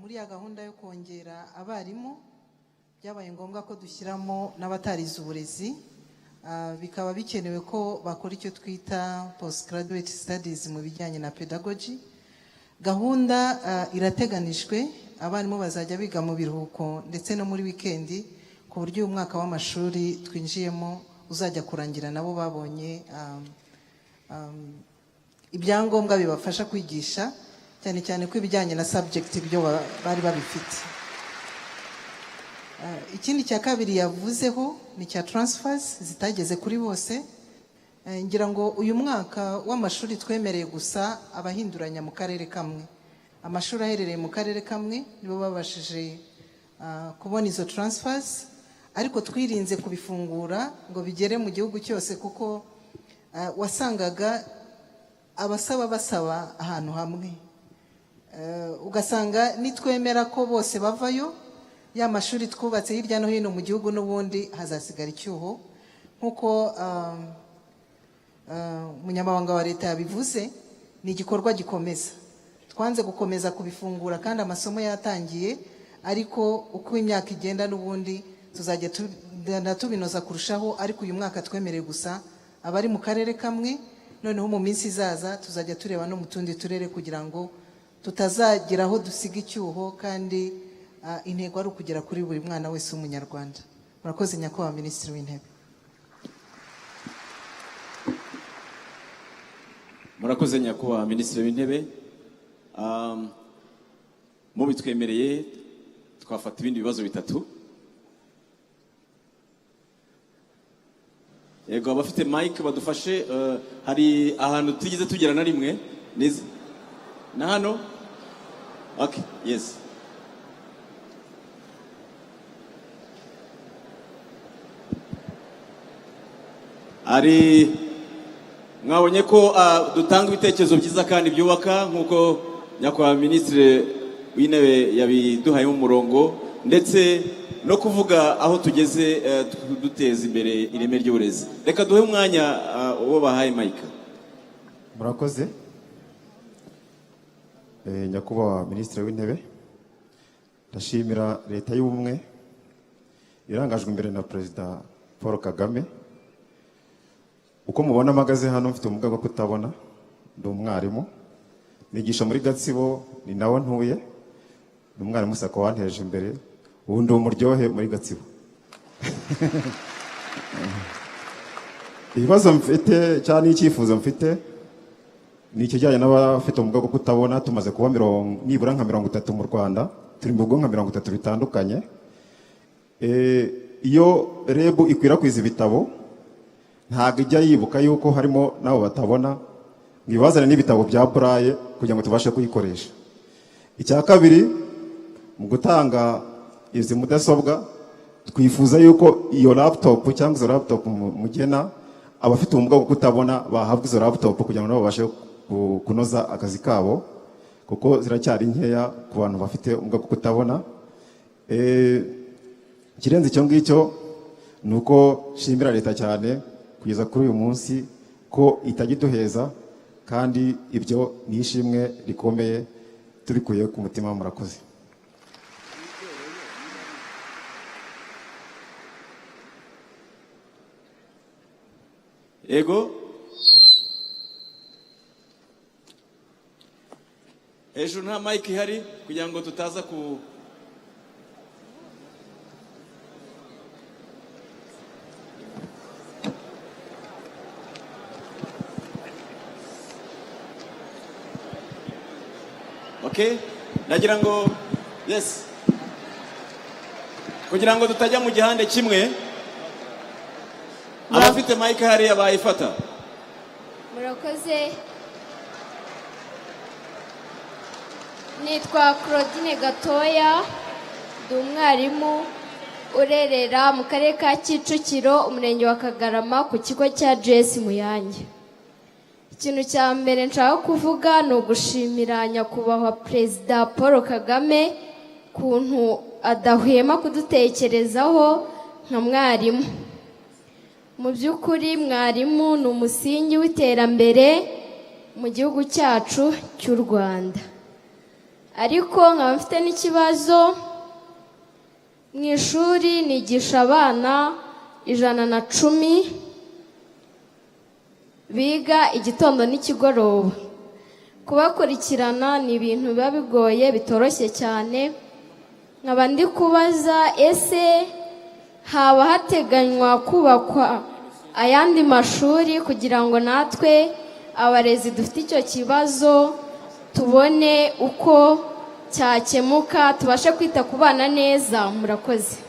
muri ya gahunda yo kongera abarimu byabaye ngombwa ko dushyiramo n'abatarize uburezi, bikaba bikenewe ko bakora icyo twita postgraduate studies mu bijyanye na pedagogy. Gahunda irateganijwe, abarimu bazajya biga mu biruhuko ndetse no muri weekend, ku buryo umwaka w'amashuri twinjiyemo uzajya kurangira nabo babonye ibyangombwa bibafasha kwigisha, cyane cyane ko ibijyanye na subject byo bari babifite. Ikindi cya kabiri yavuzeho ni cya transfers zitageze kuri bose. Ngira ngo uyu mwaka w'amashuri twemereye gusa abahinduranya mu karere kamwe. Amashuri aherereye mu karere kamwe nibo babashije kubona izo transfers, ariko twirinze kubifungura ngo bigere mu gihugu cyose, kuko wasangaga basaba ahantu hamwe. Ugasanga nitwemera ko bose bavayo, ya mashuri twubatse hirya no hino mu gihugu n'ubundi hazasigara icyuho. Nkuko umunyamabanga wa leta yabivuze, ni igikorwa gikomeza. Twanze gukomeza kubifungura kandi amasomo yatangiye, ariko uko imyaka igenda n'ubundi tuzajya tubinoza kurushaho. Ariko uyu mwaka twemereye gusa abari mu karere kamwe, noneho mu minsi izaza tuzajya tureba no mu tundi turere kugira ngo tutazagera aho dusiga icyuho, kandi intego ari ukugera kuri buri mwana wese w'umunyarwanda. Murakoze nyakubahwa Minisitiri w'Intebe. Murakoze nyakubahwa Minisitiri w'Intebe. Mu bitwemereye twafata ibindi bibazo bitatu. Yego, abafite mic badufashe. Hari ahantu tugeze tugera na rimwe na hano. Okay, yes. Ari mwabonye ko dutanga ibitekerezo byiza kandi byubaka, nkuko nyakubahwa Minisitiri w'Intebe yabiduhaye mu murongo, ndetse no kuvuga aho tugeze duteza imbere ireme ry'uburezi. Reka duhe umwanya uwo bahaye mic. Murakoze. Nyakubahwa Minisitiri w'Intebe, ndashimira leta y'ubumwe irangajwe imbere na Perezida Paul Kagame. Uko mubona amagaze hano, mfite ubumuga bwo kutabona, ndi umwarimu, nigisha muri Gatsibo, ni nawo ntuye, ni umwarimu sako wanteje imbere, ubu ndi umuryohe muri Gatsibo. Ibibazo mfite cyane icyifuzo mfite ni ikijyanye n'abafite ubumuga bwo kutabona. Tumaze kuba nibura nka 30 mu Rwanda, turi mu bigo nka 30 bitandukanye. Iyo REB ikwirakwiza ibitabo, ntabwo ijya yibuka yuko harimo nabo batabona, ngibazane n'ibitabo bya Braille kugira ngo tubashe kuyikoresha. Icya kabiri, mu gutanga izi mudasobwa, twifuza yuko iyo laptop cyangwa izo laptop mugena abafite ubumuga bwo kutabona bahabwa izo laptop kugira ngo nabo babashe kunoza akazi kabo, kuko ziracyari nkeya ku bantu bafite ubumuga bwo kutabona. Kirenze icyo ngicyo nuko shimira leta cyane kugeza kuri uyu munsi ko itagiduheza, kandi ibyo ni ishimwe rikomeye tubikuye ku mutima. Murakoze. Ego hejuru nta mic ihari kugira ngo tutaza ku Okay, nagira ngo yes, kugira ngo tutajya mu gihande kimwe, abafite mike hariya bayifata. Murakoze. Nitwa Claudine Gatoya, ndi umwarimu urerera mu karere ka Kicukiro, umurenge wa Kagarama, ku kigo cya JS Muyange. Ikintu cya mbere nshaka kuvuga ni ugushimira nyakubahwa Perezida Paul Kagame kuntu adahwema kudutekerezaho nka mwarimu. Mu by'ukuri mwarimu ni umusingi w'iterambere mu gihugu cyacu cy'u Rwanda. Ariko nkaba mfite n'ikibazo, mu ishuri nigisha abana 110 biga igitondo n'ikigoroba. Kubakurikirana ni ibintu biba bigoye, bitoroshye cyane. Nkaba ndi kubaza, ese haba hateganywa kubakwa ayandi mashuri kugira ngo natwe abarezi dufite icyo kibazo tubone uko cyakemuka, tubashe kwita ku bana neza? Murakoze.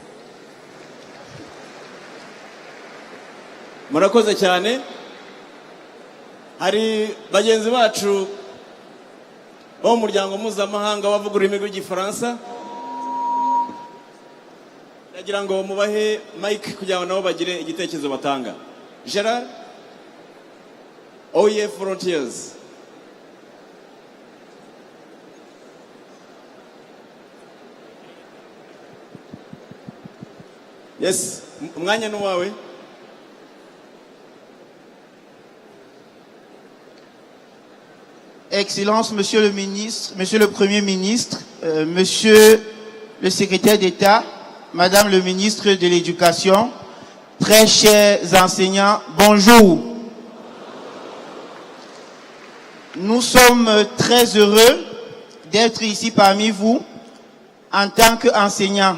Murakoze cyane. Hari bagenzi bacu bo mu muryango mpuzamahanga bavuga ururimi rw'igifaransa, ndagira ngo mubahe mike kugira ngo nabo bagire igitekerezo batanga. Gerard, OEF Volunteers. Yes, umwanya ni wawe. Excellences, Monsieur le Ministre, Monsieur le Premier Ministre, Monsieur le Secrétaire d'État, Madame le Ministre de l'Éducation, très chers enseignants, bonjour. Nous sommes très heureux d'être ici parmi vous en tant qu'enseignants.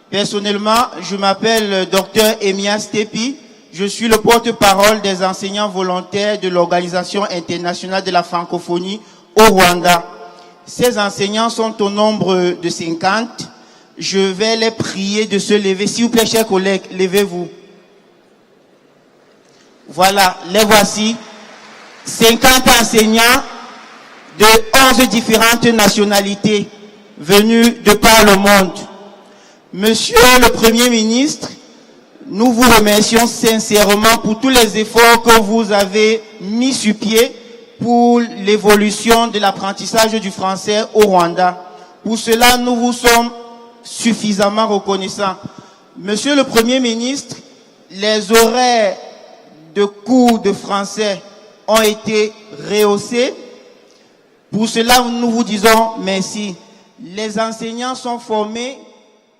Personnellement, je m'appelle Dr Emias Tepi. Je suis le porte-parole des enseignants volontaires de l'Organisation internationale de la francophonie au Rwanda. Ces enseignants sont au nombre de 50. Je vais les prier de se lever. S'il vous plaît, chers collègues, levez-vous. Voilà, les voici. 50 enseignants de 11 différentes nationalités venus de par le monde. Monsieur le Premier ministre, nous vous remercions sincèrement pour tous les efforts que vous avez mis sur pied pour l'évolution de l'apprentissage du français au Rwanda. Pour cela, nous vous sommes suffisamment reconnaissants. Monsieur le Premier ministre, les horaires de cours de français ont été rehaussés. Pour cela, nous vous disons merci. Les enseignants sont formés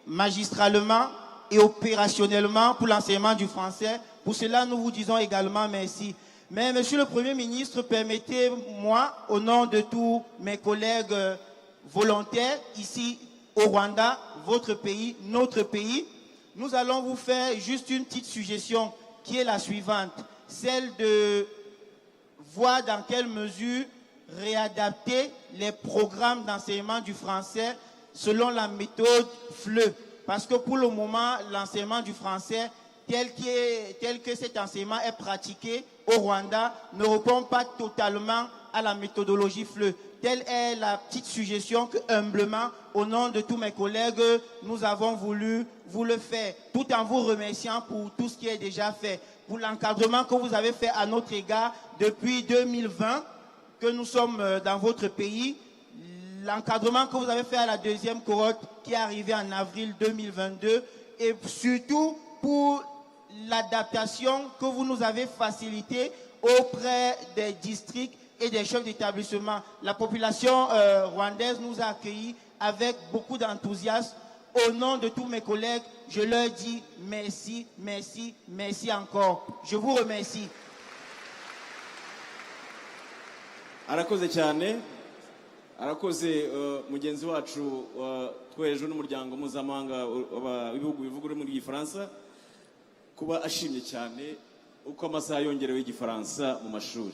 magistralement et opérationnellement pour l'enseignement du français. Pour cela, nous vous disons également merci. Mais, Monsieur le Premier ministre, permettez-moi, au nom de tous mes collègues volontaires ici au Rwanda, votre pays, notre pays, nous allons vous faire juste une petite suggestion qui est la suivante, celle de voir dans quelle mesure réadapter les programmes d'enseignement du français selon la méthode FLE. Parce que pour le moment, l'enseignement du français, tel que cet enseignement est pratiqué au Rwanda, ne répond pas totalement à la méthodologie FLE. Telle est la petite suggestion que, humblement, au nom de tous mes collègues, nous avons voulu vous le faire, tout en vous remerciant pour tout ce qui est déjà fait, pour l'encadrement que vous avez fait à notre égard depuis 2020, que nous sommes dans votre pays, l'encadrement que vous avez fait à la deuxième cohorte qui est arrivée en avril 2022 et surtout pour l'adaptation que vous nous avez facilitée auprès des districts et des chefs d'établissement. La population rwandaise nous a accueillis avec beaucoup d'enthousiasme. Au nom de tous mes collègues, je leur dis merci, merci, merci encore. Je vous remercie. Arakoze cyane. Arakoze mugenzi wacu tweje n'umuryango mpuzamahanga w'ibihugu bivuga ururimi rw'igifaransa kuba ashimye cyane uko amasaha yongerewe igifaransa mu mashuri.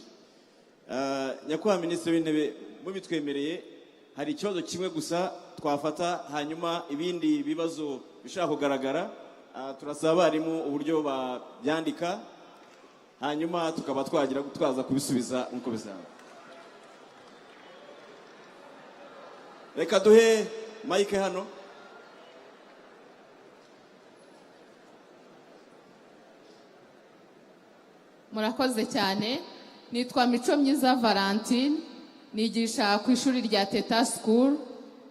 Nyakubahwa Minisitiri w'Intebe, mubitwemereye hari ikibazo kimwe gusa twafata, hanyuma ibindi bibazo bishaka kugaragara turasaba abarimu uburyo babyandika hanyuma tukaba twaza kubisubiza nk'uko bizaba. Reka duhe mike hano. Murakoze cyane. Nitwa Mico Myiza Valentine, nigisha ku ishuri rya Teta School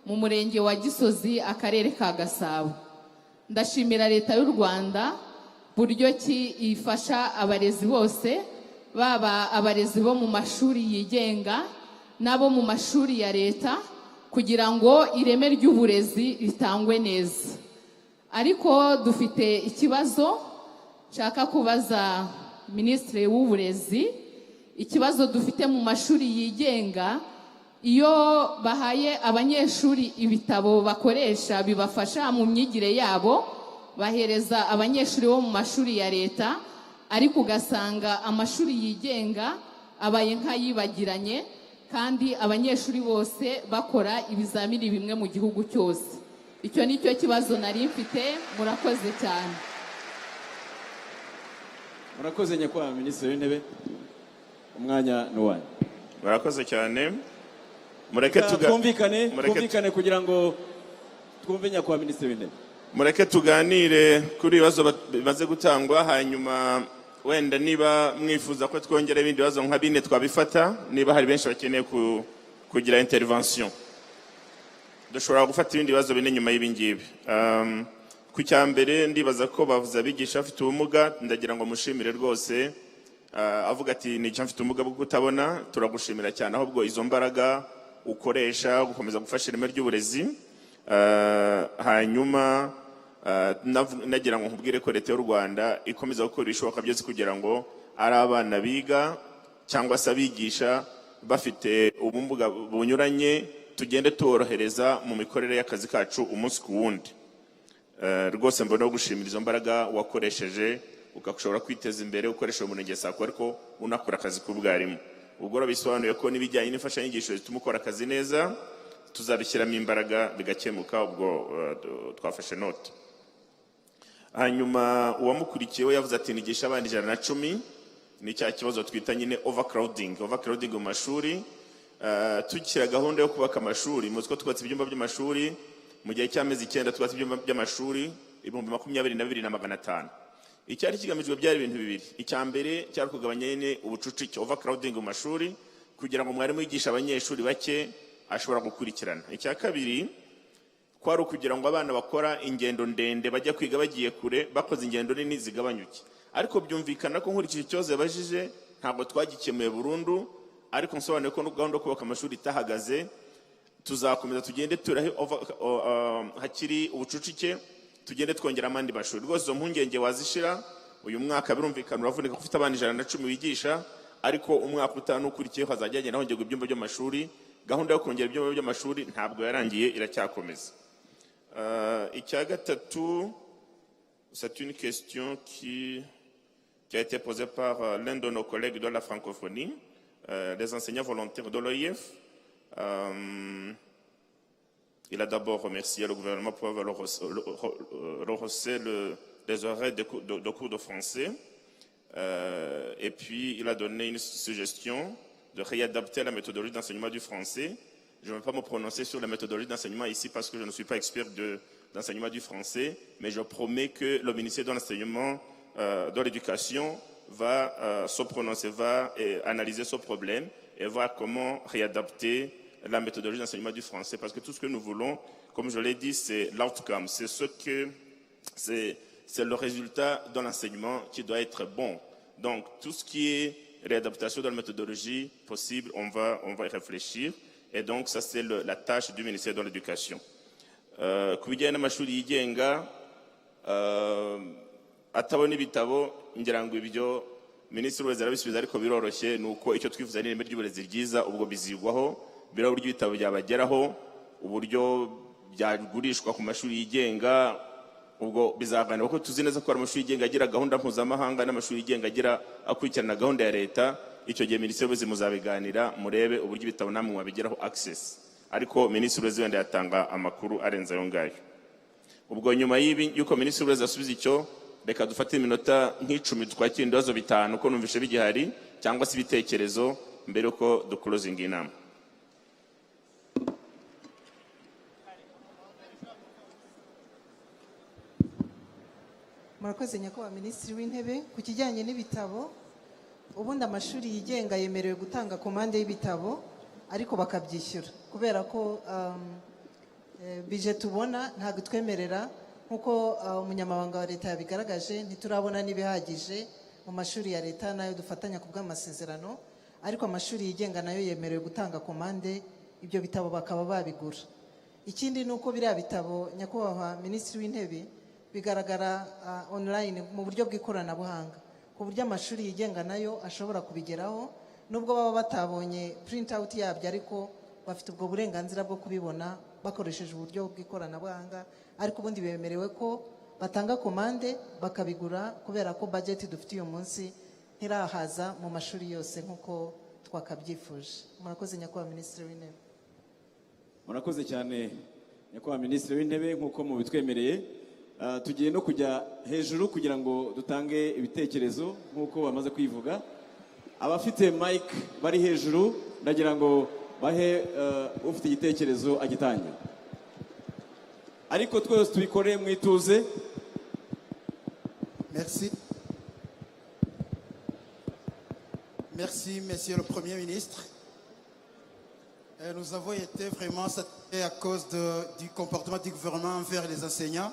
mu murenge wa Gisozi, akarere ka Gasabo. Ndashimira leta y'u Rwanda buryo ki ifasha abarezi bose, baba abarezi bo mu mashuri yigenga nabo mu mashuri ya leta, kugira ngo ireme ry'uburezi ritangwe neza. Ariko dufite ikibazo nshaka kubaza Minisitiri w'uburezi. Ikibazo dufite mu mashuri yigenga, iyo bahaye abanyeshuri ibitabo bakoresha bibafasha mu myigire yabo, bahereza abanyeshuri bo mu mashuri ya leta, ariko ugasanga amashuri yigenga abaye nk'ayibagiranye, kandi abanyeshuri bose bakora ibizamini bimwe mu gihugu cyose. Icyo ni cyo kibazo nari mfite. Murakoze cyane. Murakoze nyakubahwa Minisitiri w'Intebe, umwanya n'uwanyu. Murakoze cyane. Twumvikane kugira ngo twumve nyakubahwa Minisitiri w'Intebe. Mureke tuganire kuri ibibazo bimaze gutangwa, hanyuma wenda niba mwifuza ko twongera ibindi bibazo nka bine twabifata, niba hari benshi bakeneye kugira intervention. Dushobora gufata ibindi bibazo bine nyuma y'ibingibi. Ku cyambere ndibaza ko bavuze abigisha bafite ubumuga, ndagira ngo mushimire rwose. Avuga ati ni mfite ubumuga bwo kutabona, turagushimira cyane, ahubwo izo mbaraga ukoresha gukomeza gufasha ireme ry'uburezi. Hanyuma nagira ngo nkubwire ko leta y'u Rwanda ikomeza gukora ibishoboka byose kugira ngo ari abana biga cyangwa se abigisha bafite ubumuga bunyuranye tugende tuborohereza mu mikorere y'akazi kacu umunsi ku wundi. Rwose mbona gushimira izo mbaraga wakoresheje ukashobora kwiteza imbere ukoresha umunenge sako, ariko unakora akazi k'ubwarimu. Ubwo bisobanuye ko n'ibijyanye n'imfashanyigisho zituma ukora akazi neza tuzabishyiramo imbaraga bigakemuka. Ubwo twafashe note. Hanyuma uwamukurikiyeho yavuze ati nigisha abana 110. Ni cya kibazo twita nyine overcrowding mu mashuri. Tukira gahunda yo kubaka amashuri, muzi ko twubatse ibyumba by'amashuri mu gihe cy'amezi 9, twubatse ibyumba by'amashuri 22,500. Icyari kigamijwe byari ibintu bibiri. Icya mbere cyari kugabanya nyine ubucucike, overcrowding mu mashuri, kugira ngo mwarimu yigisha abanyeshuri bake ashobora gukurikirana. Icya kabiri kwari ukugira ngo abana bakora ingendo ndende bajya kwiga bagiye kure, bakoze ingendo nini zigabanyuke. Ariko byumvikana ko nkurikije ikibazo yabajije ntabwo twagikemuye burundu, ariko nsobanuye ko gahunda yo kubaka amashuri itahagaze. Tuzakomeza tugende turahe hakiri ubucucike, tugende twongera amandi mashuri. Rwose izo mpungenge wazishira. Uyu mwaka birumvikana uravunika ko ufite abana 110 wigisha, ariko umwaka utanu ukurikiyeho hazajya hagenda hongerwa ibyumba by'amashuri. Gahunda yo kongera ibyumba by'amashuri ntabwo yarangiye, iracyakomeza. Icya gatatu, c'est une question qui a été posée par l'un de nos collègues de la francophonie, les enseignants volontaires de l'OIF. Il a d'abord remercié le gouvernement pour avoir rehaussé les horaires de cours de français. Et puis, il a donné une suggestion de réadapter la méthodologie d'enseignement du français. Je ne vais pas me prononcer sur la méthodologie d'enseignement ici parce que je ne suis pas expert d'enseignement du français, mais je promets que le ministère de l'enseignement, de l'éducation, va se prononcer, va analyser ce problème et voir comment réadapter la méthodologie d'enseignement du français. Parce que tout ce que nous voulons, comme je l'ai dit, c'est l'outcome, c'est le résultat de l'enseignement qui doit être bon. Donc, tout ce qui est réadaptation de la méthodologie possible, on va y réfléchir. Et donc, ça, c'est la tâche du ministère de l'Éducation. Ku bijyanye n'amashuri yigenga, atabona ibitabo, ngira ngo ibyo Minisitiri w'Uburezi arabisubiza, ariko biroroshye. Nuko icyo twifuza ni ireme ry'uburezi ryiza, ubwo bizigwaho, biraba uburyo ibitabo byabageraho, uburyo byagurishwa ku mashuri yigenga. Ubwo bizaganira ko tuzi neza ko amashuri yigenga agira gahunda mpuzamahanga n'amashuri yigenga agira akurikirana gahunda ya leta. Icyo gihe Minisitiri w'Uburezi muzabiganira murebe uburyo ibitabo namwe mwabigeraho access, ariko Minisitiri w'Uburezi wenda yatanga amakuru arenze ayo ngayo. Ubwo nyuma y'uko Minisitiri w'Uburezi asubiza icyo, reka dufate iminota nk'icumi twakira ibibazo bitanu ko numvishe bigihari cyangwa se ibitekerezo mbere uko duclosing inama. Murakoze nyakubahwa Minisitiri w'Intebe. Ku kijyanye n'ibitabo, ubundi amashuri yigenga yemerewe gutanga komande y'ibitabo ariko bakabyishyura kubera ko bije tubona ntabwo twemerera nkuko umunyamabanga wa leta yabigaragaje, ntiturabona n'ibihagije mu mashuri ya leta nayo dufatanya ku bw'amasezerano, ariko amashuri yigenga nayo yemerewe gutanga komande, ibyo bitabo bakaba babigura. Ikindi nuko biriya bitabo nyakubahwa Minisitiri w'Intebe bigaragara online mu buryo bw'ikoranabuhanga, ku buryo amashuri yigenga nayo ashobora kubigeraho nubwo baba batabonye print out yabyo, ariko bafite ubwo burenganzira bwo kubibona bakoresheje uburyo bw'ikoranabuhanga, ariko ubundi bemerewe ko batanga komande bakabigura kubera ko budget dufite uyu munsi ntirahaza mu mashuri yose nkuko twakabyifuje. Murakoze nyakubahwa Minisitiri w'Intebe. Murakoze cyane nyakubahwa Minisitiri w'Intebe, nkuko mubitwemereye tugiye no kujya hejuru kugira ngo dutange ibitekerezo nkuko bamaze kwivuga. Abafite mic bari hejuru ndagira ngo bahe ufite igitekerezo agitange, ariko twese tubikore mwituze. Merci. Merci, Monsieur le Premier ministre. Nous avons été vraiment satisfaits à cause du comportement du gouvernement envers les enseignants.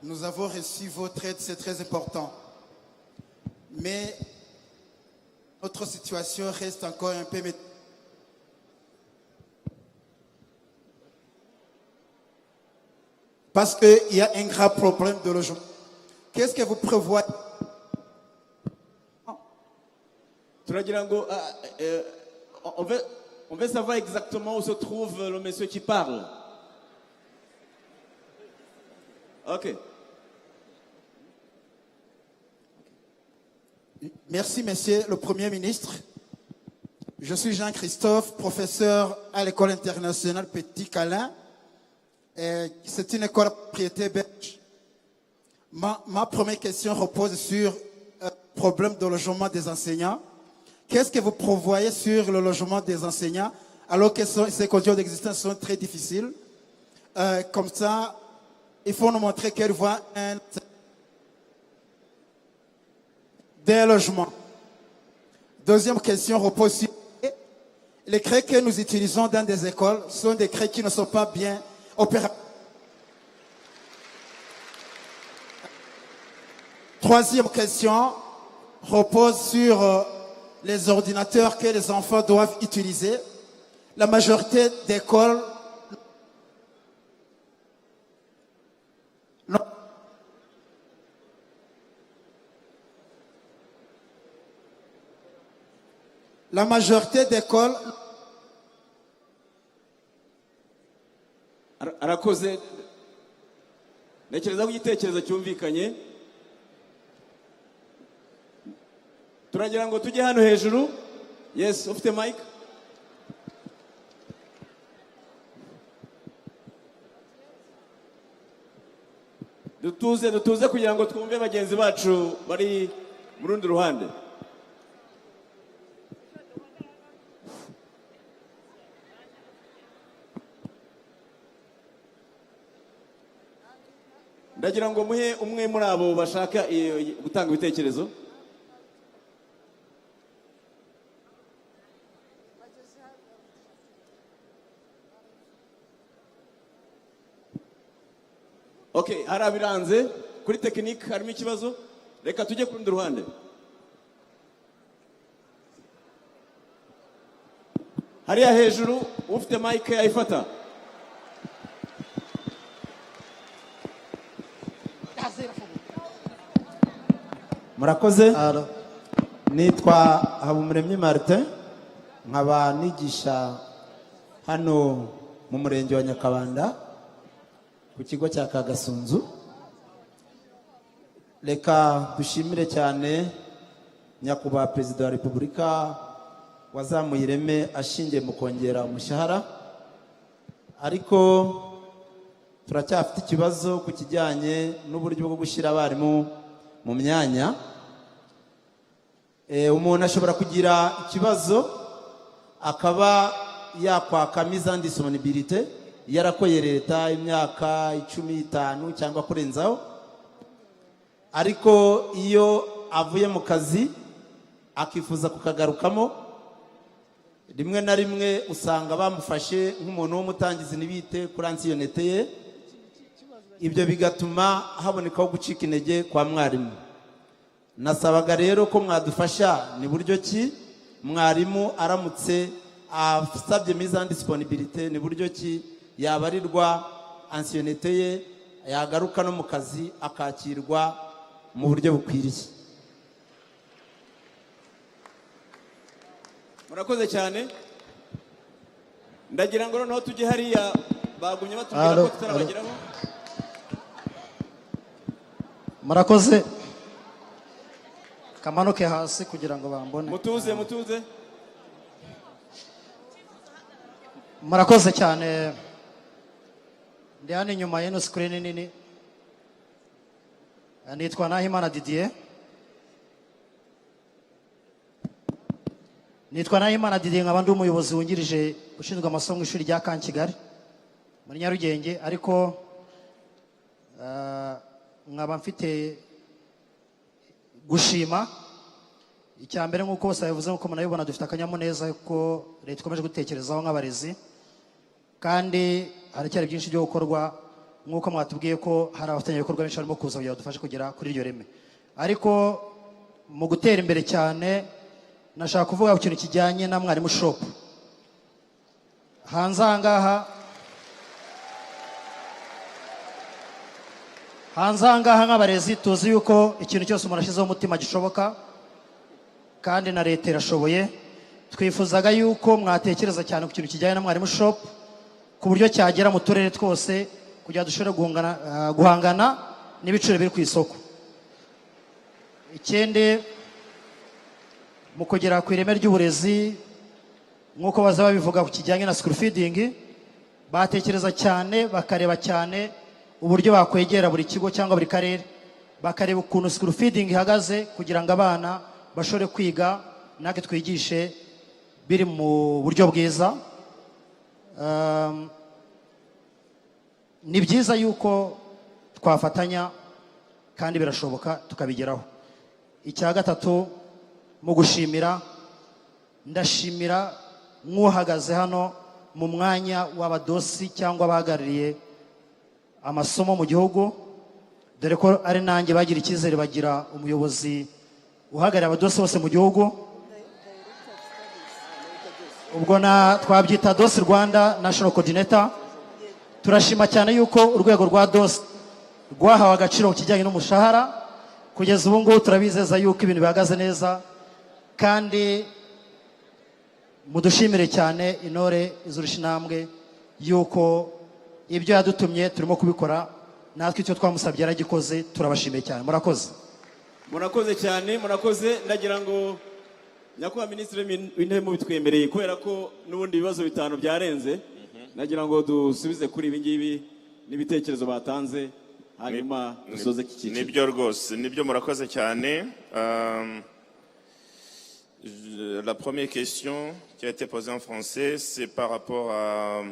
Nous avons reçu votre aide, c'est très important. Mais notre situation reste encore un peu... Parce qu'il y a un grave problème de logement. Qu'est-ce que vous prévoyez? On veut savoir exactement où se trouve le monsieur qui parle. Ok. Merci, Monsieur le Premier ministre. Je suis Jean-Christophe, professeur à l'école internationale Petit Calin. C'est une école propriété belge. Ma première question repose sur le problème de logement des enseignants. Qu'est-ce que vous prévoyez sur le logement des enseignants alors que ces conditions d'existence sont très difficiles? Comme ça, il faut nous montrer qu'elle voit des logements. Deuxième question repose sur les crédits que nous utilisons dans des écoles sont des crédits qui ne sont pas bien opérationnels. Troisième question repose sur les ordinateurs que les enfants doivent utiliser. La majorité d'écoles arakoze nekereza ko igitekerezo cyumvikanye. Turagira ngo tujye hano hejuru. Yes, ufite mic. Dutuze kugira ngo twumve bagenzi bacu bari mu rundi ruhande. Ndagira ngo muhe umwe muri abo bashaka gutanga ibitekerezo. Okay, hari abiranze kuri tekinike harimo ikibazo, reka tujye ku rundi ruhande. Hariya hejuru ufite mic ayifata. Murakoze. Nitwa Habumuremyi Martin, nkaba nigisha hano mu murenge wa Nyakabanda ku kigo cya Kagasunzu. Reka dushimire cyane nyakubahwa Perezida wa Repubulika wazamuye ireme ashingiye mu kongera umushahara, ariko turacyafite ikibazo ku kijyanye n'uburyo bwo gushyira abarimu mu myanya. Umuntu ashobora kugira ikibazo akaba yakwaka mise en disponibilité yarakoye leta imyaka 15 cyangwa kurenzaho, ariko iyo avuye mu kazi akifuza kukagarukamo, rimwe na rimwe usanga bamufashe nk'umuntu w'umutangizi ntibite kuri ansiyonete ye. Ibyo bigatuma habonekaho gucika intege kwa mwarimu. Nasabaga rero ko mwadufasha ni buryo ki mwarimu aramutse asabye mise en disponibilité, ni buryo ki yabarirwa ansiyonete ye, yagaruka no mu kazi akakirwa mu buryo bukwiriye. Murakoze cyane. Ndagira ngo noneho tujye hariya bagumye batubwira ko tutarabageraho. Murakoze. Kamanuke hasi kugira ngo bambone. Mutuze. Murakoze cyane. Ndi hano inyuma y'ino screen nini. Nitwa Nahimana Didier. Nkaba ndi umuyobozi wungirije ushinzwe amasomo mu ishuri rya Kigali muri Nyarugenge, ariko nkaba mfite gushima icya mbere nk'uko bose babivuze, nk'uko munabibona dufite akanyamuneza ko leta ikomeje gutekerezaho nk'abarezi, kandi haracyari byinshi byo gukorwa, nk'uko mwatubwiye ko hari abafatanyabikorwa benshi barimo kuza kugira badufashe kugera kuri iryo reme. Ariko mu gutera imbere cyane nashaka kuvuga ku kintu kijyanye na mwarimu shop. Hanze ahangaha nk'abarezi tuzi yuko ikintu cyose umuntu ashyizeho umutima gishoboka, kandi na leta irashoboye. Twifuzaga yuko mwatekereza cyane ku kintu kijyanye na mwarimu shop, ku buryo cyagera mu turere twose kugira dushobore guhangana n'ibiciro biri ku isoko. Ikindi, mu kugera ku ireme ry'uburezi nk'uko baza babivuga ku kijyanye na school feeding, batekereza cyane bakareba cyane uburyo bakwegera buri kigo cyangwa buri karere, bakareba ukuntu school feeding ihagaze kugira ngo abana bashobore kwiga natwe twigishe biri mu buryo bwiza. Ni byiza yuko twafatanya kandi birashoboka tukabigeraho. Icya gatatu, mu gushimira, ndashimira nk'uhagaze hano mu mwanya w'abadosi cyangwa abahagarariye amasomo mu gihugu, dore ko ari nanjye bagira icyizere bagira umuyobozi uhagarariye abadosi bose mu gihugu. Ubwo twabyita dosi Rwanda National Coordinator. Turashima cyane yuko urwego rwa dosi rwahawe agaciro ku kijyanye n'umushahara. Kugeza ubu ngubu turabizeza yuko ibintu bihagaze neza, kandi mudushimire cyane intore izurusha intambwe yuko ibyo yadutumye turimo kubikora, natwe icyo twamusabye yaragikoze. Turabashimiye cyane, murakoze cyane. Ndagira ngo nyakubahwa Minisitiri w'Intebe mubitwemereye, kubera ko n'ubundi ibibazo bitanu byarenze, nagira ngo dusubize kuri ibi ngibi n'ibitekerezo batanze, hanyuma dusoze iki cyiciro. Nibyo rwose, nibyo, murakoze cyane. La première question qui a été posée en français, c'est par rapport à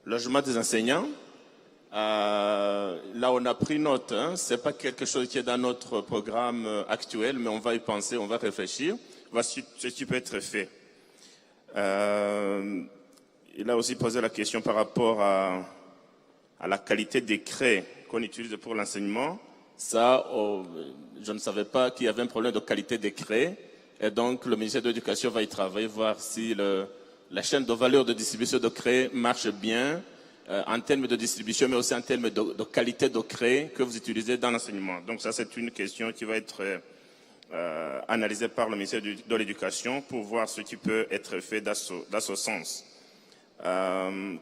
logement des enseignants. Là, on a pris note. Ce n'est pas quelque chose qui est dans notre programme actuel, mais on va y penser, on va réfléchir. Voici ce qui peut être fait. Il a aussi posé la question par rapport à la qualité des craies qu'on utilise pour l'enseignement. Ça, je ne savais pas qu'il y avait un problème de qualité des craies. Et donc, le ministère de l'Éducation va y travailler, voir si la chaîne de valeur de distribution de craie marche bien, en termes de distribution, mais aussi en termes de qualité de craie que vous utilisez dans l'enseignement. Donc ça, c'est une question qui va être analysée par le ministère de l'Éducation pour voir ce qui peut être fait dans ce sens.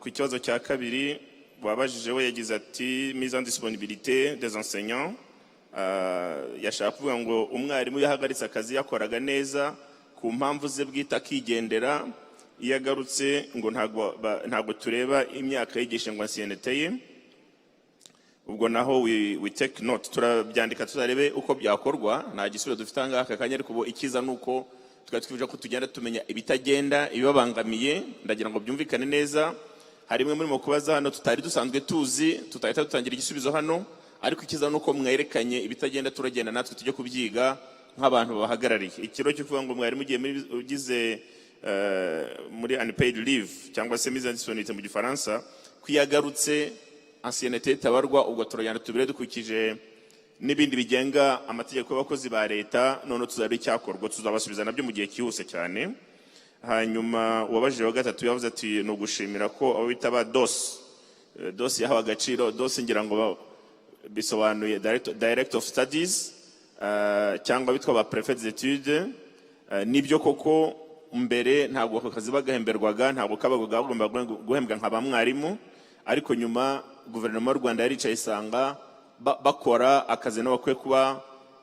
Ku kibazo cya kabiri wabajije we yagize ati mise en disponibilité des enseignants. Yashaka kuvuga ngo umwarimu yahagaritse akazi yakoraga neza ku mpamvu ze bwita akigendera, iyo agarutse ngo ntago tureba imyaka yigisha ngo ansiyonete ye, ubwo naho we take note, turabyandika tuzarebe uko byakorwa. Nta gisubizo dufite aha ngaha kanya, ariko ubu ikiza nuko twifuje ko tugenda tumenya ibitagenda, ibibabangamiye. Ndagira ngo byumvikane neza. Hari imwe muri mu kubaza hano tutari dusanzwe tuzi, tutahita dutangira igisubizo hano, ariko ikiza nuko mwerekanye ibitagenda, turagenda natwe tujye kubyiga nk'abantu bahagarariye. Ikiro cyo kuvuga ngo mwari mugiye ugize muri unpaid leave cyangwa se mise en disponibilité mu gifaransa, kwiyagarutse ancienneté tabarwa, ubwo turagenda tubire dukurikije n'ibindi bigenga amategeko y'abakozi ba leta. None tuzari cyakorwa, tuzabasubiza nabyo mu gihe cyihuse cyane. Hanyuma uwabajije wa gatatu yavuze ati no gushimira ko abo bita ba DOS yahawe agaciro. DOS ngira ngo bisobanuye Director of Studies cyangwa bitwa ba Prefet d'études. Nibyo koko mbere ntabwo ako kazi bagahemberwaga, ntabwo kabagomba guhembwa nka ba mwarimu, ariko nyuma guverinoma y'u Rwanda yaricaye isanga bakora akazi n'abakwiye kuba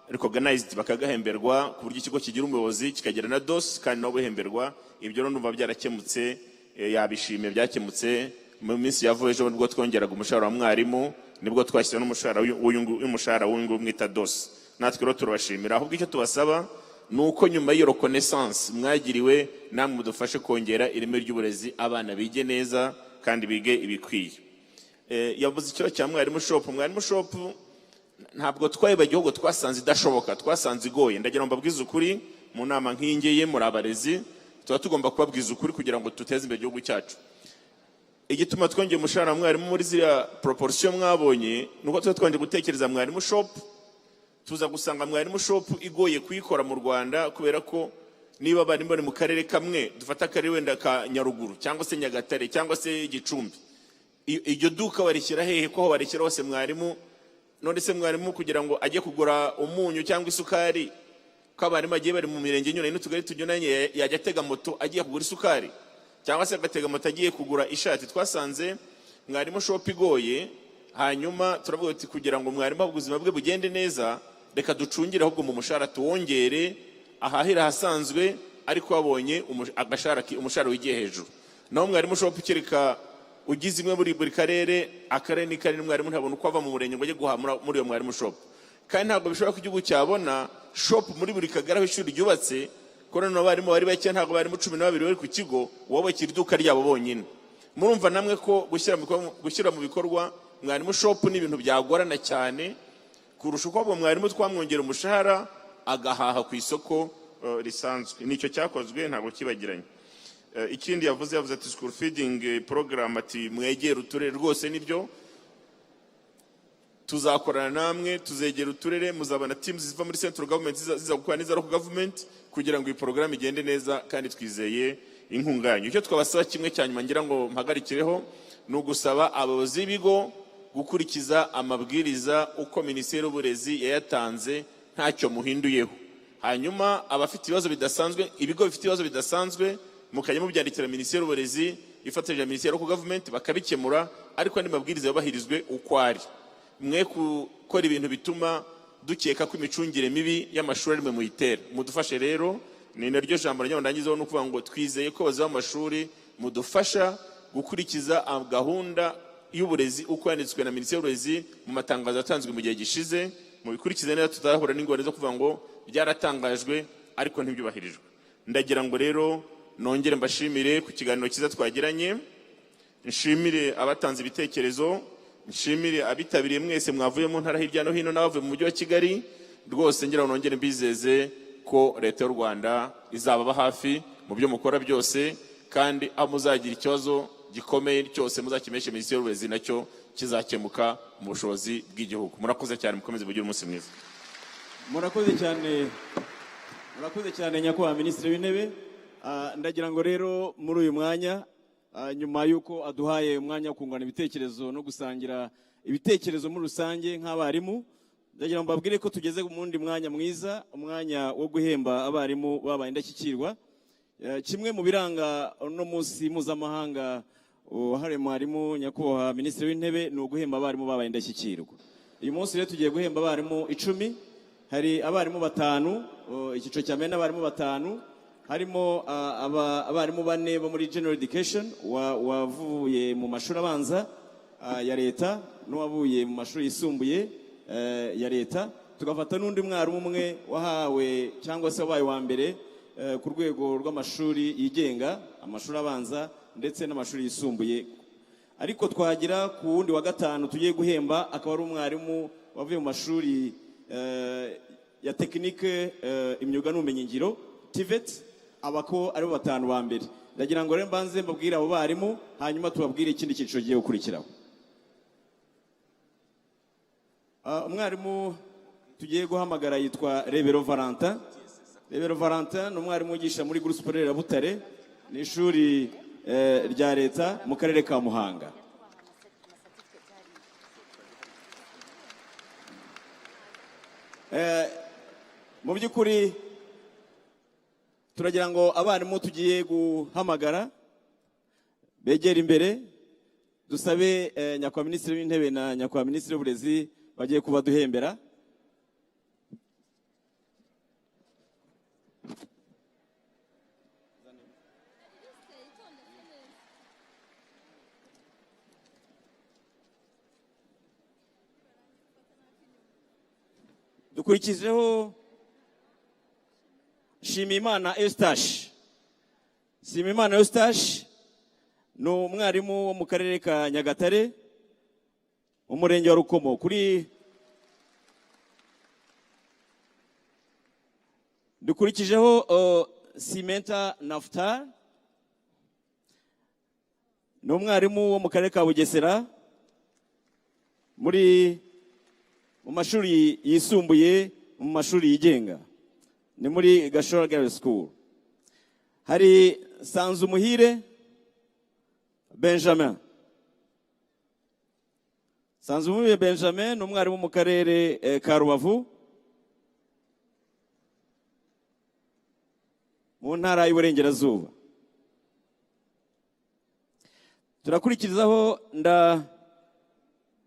recognized bakagahemberwa, ku buryo ikigo kigira umuyobozi kikagira na DOS kandi nabo bahemberwa. Ibyo rero numva byarakemutse, yabishimiye byakemutse. Mu minsi yavuye ejo nibwo twongeraga umushahara wa mwarimu, nibwo twashyize n'umushahara w'uyu mwita DOS. Natwe rero turabashimira. Ahubwo icyo tubasaba nuko nyuma y'iyo reconnaissance mwagiriwe, namwe mudufashe kongera ireme ry'uburezi, abana bige neza kandi bige ibikwiye. Yavuze icyo cya mwarimu shop. Mwarimu shop ntabwo twayibagiye, ahubwo twasanze idashoboka, twasanze igoye. Ndagira ngo mbabwize ukuri, mu nama nk'ingiye muri abarezi tuba tugomba kubabwiza ukuri kugira ngo tuteze imbere igihugu cyacu. Igituma twongeye umushahara mwarimu muri ziriya proportion mwabonye, nuko tuba twongeye gutekereza mwarimu shop. Tuza gusanga mwarimu shop igoye kuyikora mu Rwanda, kubera ko niba bari mu karere kamwe, dufata akarere wenda ka Nyaruguru cyangwa se Nyagatare cyangwa se Gicumbi, iryo duka warishyira hehe? Ko aho warishyira hose mwarimu, none se mwarimu kugira ngo ajye kugura umunyu cyangwa isukari, ko abarimu agiye bari mu mirenge nyine n'utugari tunyuranye, yajya atega moto agiye kugura isukari, cyangwa se agatega moto agiye kugura ishati. Twasanze mwarimu shop igoye. Hanyuma turavuga ati kugira ngo mwarimu ubuzima bwe bugende neza, reka ducungire ahubwo mu mushahara tuwongere, ahahira hasanzwe, ariko wabonye umushahara wigiye hejuru. Naho mwarimu shop kireka ugize imwe muri buri karere, akarere ni kanini, mwarimu ntabona uko ava mu murenge ngo ajye guha muri iyo mwarimu shop. Kandi ntabwo bishobora ko igihugu cyabona shop muri buri kagari aho ishuri ryubatse, ko none abarimu bari bake, ntabwo barimu 12 bari ku kigo, wabakira iduka ryabo bonyine. Murumva namwe ko gushyira mu bikorwa mwarimu shop ni ibintu byagorana cyane, kurusha uko mwarimu twamwongera umushahara agahaha ku isoko risanzwe. Nicyo cyakozwe, ntabwo kibagiranye. Ikindi yavuze ati school feeding program, ati mwegera uturere. Rwose nibyo, tuzakorana namwe, tuzegera uturere, muzabana teams ziva muri central government ziza gukora neza local government, kugira ngo iyi program igende neza, kandi twizeye inkunga yanyu. Icyo twabasaba kimwe cyanyuma ngira ngo mpagarikireho, ni ugusaba abayobozi b'ibigo gukurikiza amabwiriza uko Minisitiri y'Uburezi yayatanze, ntacyo muhinduyeho. Hanyuma abafite ibibazo bidasanzwe, ibigo bifite ibibazo bidasanzwe, mukajya mubyandikira Minisitiri y'Uburezi ifatanyije na Minisiteri local government bakabikemura, ariko andi mabwiriza yabahirizwe uko ari. Mwe gukora ibintu bituma dukeka ko imicungire mibi y'amashuri ari mwe muyitera. Mudufashe rero, ni naryo jambo ndangizaho, no kuvuga ngo twizeye ko abayobozi b'amashuri mudufasha gukurikiza gahunda y'uburezi uko yanditswe na Minisiteri y'Uburezi mu matangazo yatanzwe mu gihe gishize. Mu bikurikize neza, tutahura n'ingorane zo kuvuga ngo byaratangajwe ariko ntibyubahirijwe. Ndagira ngo rero nongere mbashimire ku kiganiro cyiza twagiranye, nshimire abatanze ibitekerezo, nshimire abitabiriye mwese mwavuye mu ntara hirya no hino n'abavuye mu mujyi wa Kigali. Rwose ngira ngo nongere mbizeze ko leta y'u Rwanda izababa hafi mu byo mukora byose, kandi aho muzagira ikibazo gikomeye cyose muzakimeshe Minisiteri y'Uburezi, nacyo kizakemuka mu bushobozi bw'igihugu. Murakoze cyane, mukomeze mugire umunsi mwiza. Murakoze cyane nyakubahwa Minisitiri w'Intebe. Ndagira ngo rero muri uyu mwanya, nyuma y'uko aduhaye umwanya wo kungurana ibitekerezo no gusangira ibitekerezo muri rusange nk'abarimu, ndagira ngo mbabwire ko tugeze mu wundi mwanya mwiza, umwanya wo guhemba abarimu babaye indashyikirwa. Kimwe mu biranga no munsi mpuzamahanga wahariwe mwarimu nyakubahwa Minisitiri w'Intebe ni uguhemba abarimu babaye indashyikirwa. Uyu munsi rero tugiye guhemba abarimu 10. Hari abarimu 5, icyiciro cya mbere n'abarimu 5, harimo abarimu 4 bo muri general education wavuye mu mashuri abanza ya leta n'uwavuye mu mashuri yisumbuye ya leta, tugafata n'undi mwarimu umwe wahawe cyangwa se wabaye wa mbere ku rwego rw'amashuri yigenga, amashuri abanza ndetse n'amashuri yisumbuye. Ariko twagira ku wundi wa gatanu tugiye guhemba, akaba ari umwarimu wavuye mu mashuri ya tekinike, imyuga n'ubumenyingiro TVET, abako aribo batanu ba mbere. Ndagira ngo rero mbanze mbabwire abo barimu, hanyuma tubabwire ikindi cyiciro giye gukurikiraho. Umwarimu tugiye guhamagara yitwa Rebero Valentin. Rebero Valentin ni umwarimu wigisha muri Groupe Scolaire ya Butare, ni ishuri rya leta mu karere ka Muhanga. Mu by'ukuri turagira ngo abarimu tugiye guhamagara begera imbere, dusabe nyakubahwa Minisitiri w'Intebe na nyakubahwa Minisitiri w'Uburezi bagiye kuba duhembera. Dukurikijeho Shimimana Eustache. Shimimana Eustache ni umwarimu wo mu karere ka Nyagatare, umurenge wa Rukomo. Dukurikijeho Simenta Naftar, ni umwarimu wo mu karere ka Bugesera mu mashuri yisumbuye, mu mashuri yigenga, ni muri Gashora Girls School. Hari Sanzumuhire Benjamin. Sanzumuhire Benjamin ni umwarimu mu karere ka Rubavu, mu ntara y'Iburengerazuba. Turakurikizaho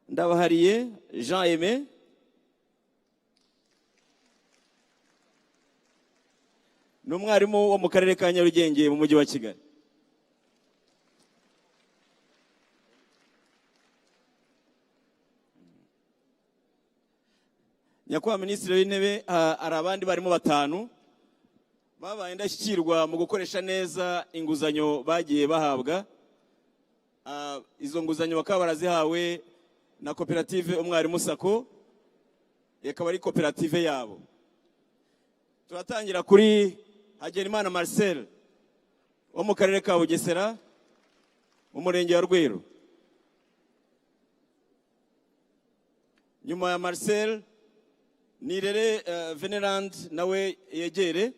Ndabahariye Jean Aimé, ni umwarimu wo mu karere ka Nyarugenge mu mujyi wa Kigali. Nyakubahwa Minisitiri w'Intebe, hari abandi barimo batanu babaye indashyikirwa mu gukoresha neza inguzanyo bagiye bahabwa. Izo nguzanyo bakaba barazihawe na koperative Umwarimu Sako, ikaba ari koperative yabo. Turatangira kuri Hagenimana Marcel wo mu karere ka Bugesera, mu murenge wa Rweru. Nyuma ya Marcel, Nirere Venerand nawe yegere.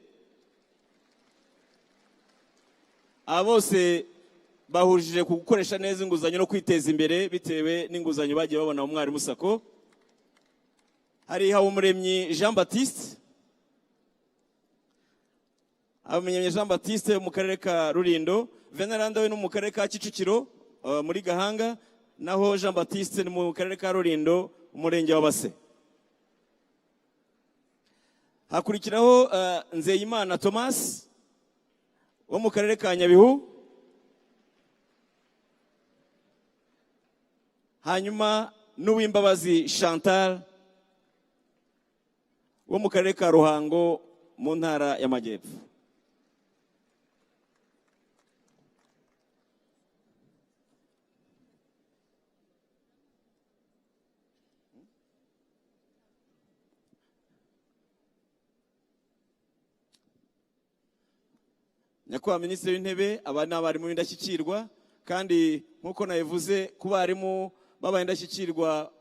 Bose bahurije ku gukoresha neza inguzanyo no kwiteza imbere bitewe n'inguzanyo bagiye babona mu Mwarimu Sako. Hari Habumuremyi Jean Baptiste, Habumuremyi Jean Baptiste mu karere ka Rulindo. Veneranda we no mu karere ka Kicukiro muri Gahanga, naho Jean Baptiste ni mu karere ka Rulindo, umurenge wa Base. Hakurikiraho Nzeyimana Thomas wo mu karere ka Nyabihu. Hanyuma n'Uwimbabazi Chantal wo mu karere ka Ruhango mu ntara y'Amajyepfo. Nyakubahwa Minisitiri w'Intebe, aba ni abarimu b'indashyikirwa, kandi nk'uko nabivuze, ku barimu babaye indashyikirwa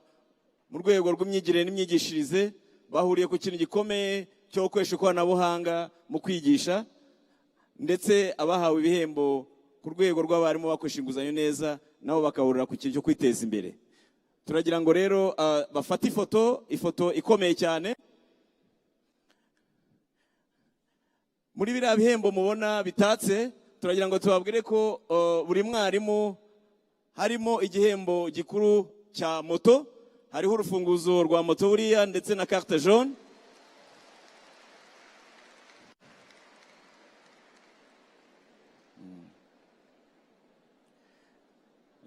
mu rwego rw'imyigire n'imyigishirize, bahuriye ku kintu gikomeye cyo gukoresha ikoranabuhanga mu kwigisha, ndetse abahawe ibihembo ku rwego rw'abarimu bakoresha inguzanyo neza nabo bakahurira ku kintu cyo kwiteza imbere. Turagira ngo rero bafate ifoto ikomeye cyane. Muri biriya bihembo mubona bitatse, turagira ngo tubabwire ko buri mwarimu harimo igihembo gikuru cya moto. Hariho urufunguzo rwa moto buriya ndetse na carte jaune.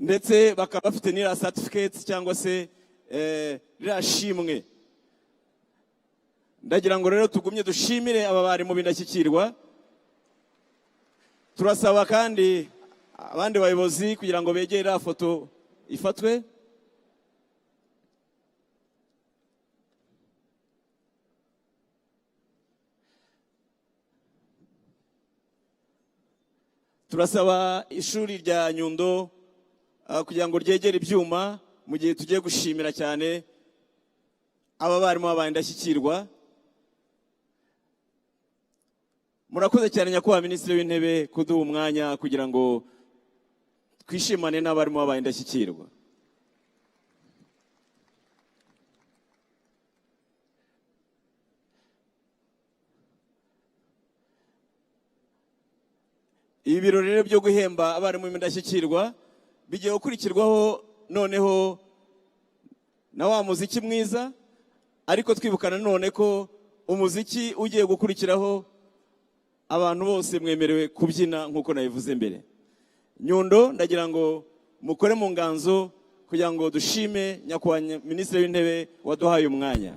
ndetse bakaba bafite n'ira certificate cyangwa se rira shimwe. Ndagira ngo rero tugumye dushimire aba bari mu bindashyikirwa. Turasaba kandi abandi bayobozi kugira ngo begere foto ifatwe. Turasaba ishuri rya Nyundo kugira ngo ryegere ibyuma mu gihe tugiye gushimira cyane aba barimo abindashyikirwa. Murakoze cyane nyakubahwa Minisitiri w'Intebe kuduha umwanya kugira ngo twishimane n'abarimo abindashyikirwa. Ibi birori rero byo guhemba abarimu b'indashyikirwa bigiye gukurikirwaho noneho na wa muziki mwiza, ariko twibukana none ko umuziki ugiye gukurikiraho abantu bose mwemerewe kubyina nk'uko nabivuze mbere. Nyundo ndagira ngo mukore mu nganzo kugira ngo dushime nyakubahwa Minisitiri w'Intebe waduhaye umwanya.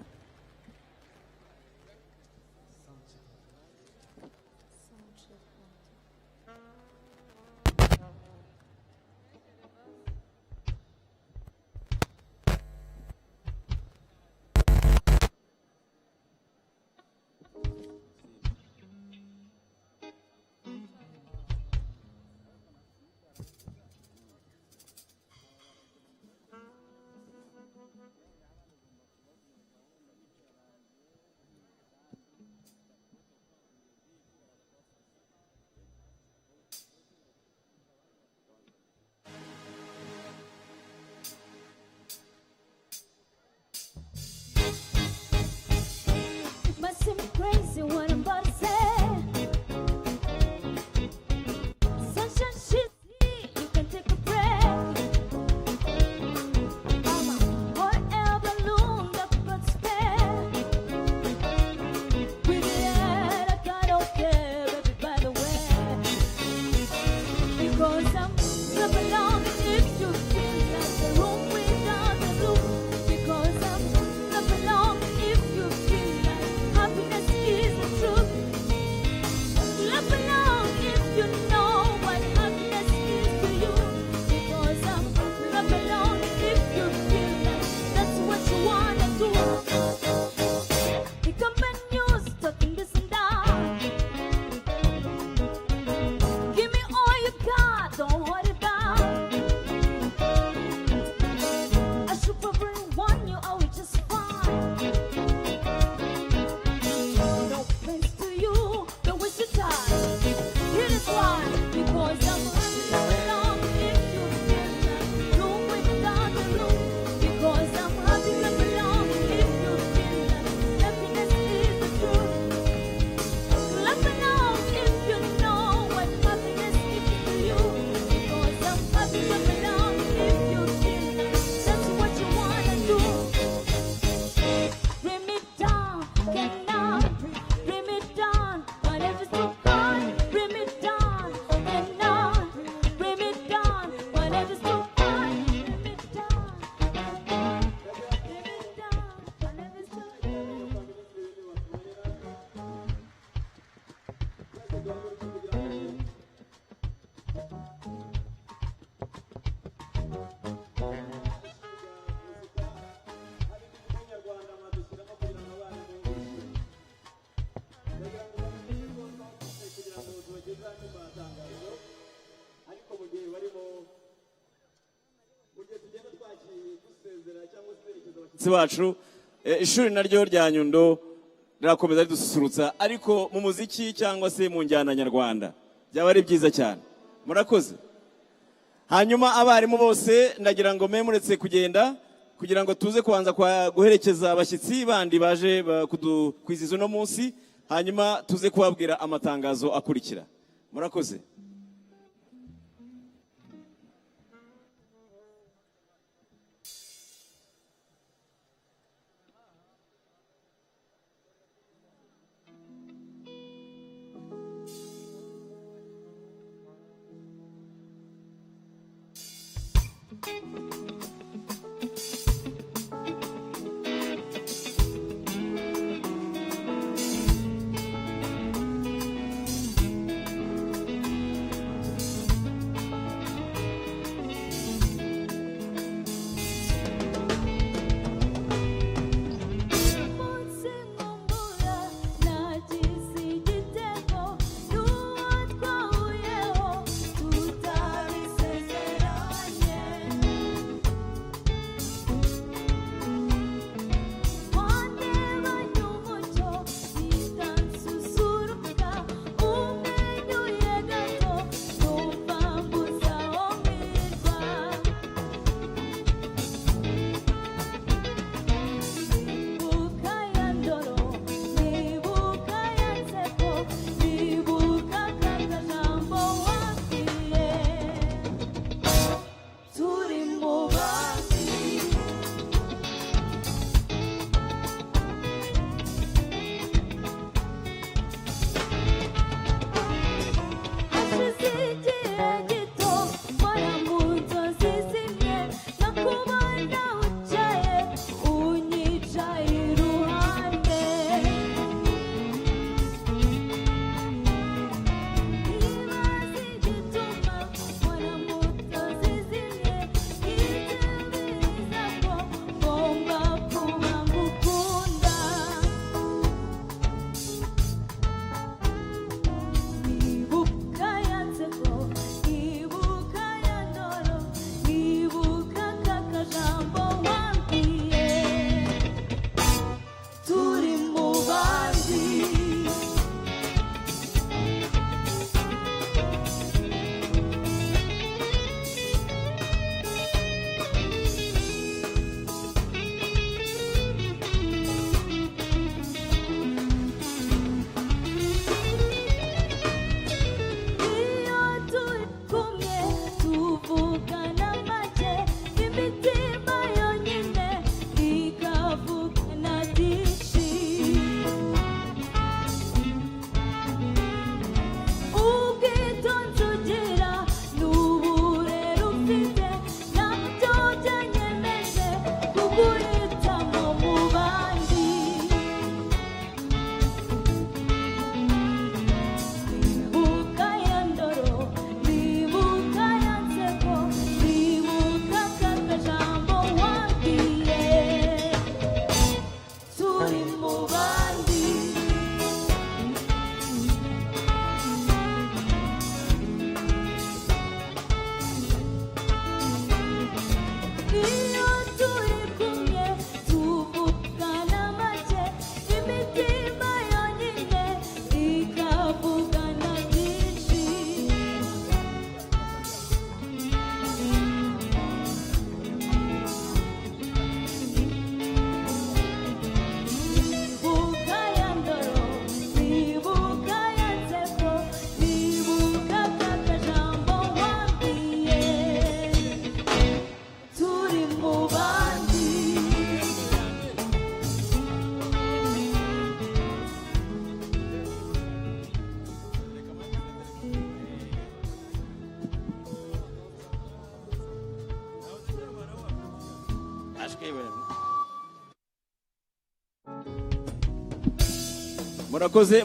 Bacu ishuri naryo rya Nyundo rirakomeza ridususurutsa, ariko mu muziki cyangwa se mu njyana nyarwanda byaba ari byiza cyane. Murakoze. Hanyuma abarimu bose ndagira ngo memuretse kugenda kugira ngo tuze kubanza guherekeza abashyitsi bandi baje kwizihiza uno munsi, hanyuma tuze kubabwira amatangazo akurikira. Murakoze.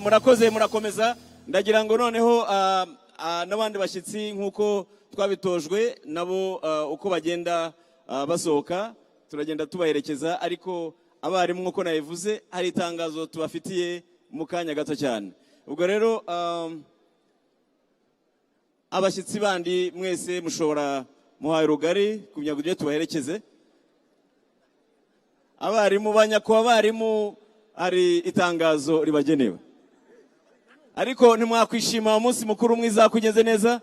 murakoze murakomeza ndagira ngo noneho n'abandi bashyitsi nk'uko twabitojwe nabo uko bagenda basohoka turagenda tubaherekeza ariko abarimu nk'uko nabivuze hari itangazo tubafitiye mu kanya gato cyane ubwo rero abashyitsi bandi mwese mushobora muhaye rugari kugira ngo tujye tubaherekeze abarimu banyakwa abarimu hari itangazo ribagenewe ariko ntimwakwishima umunsi mukuru mwiza kugeze neza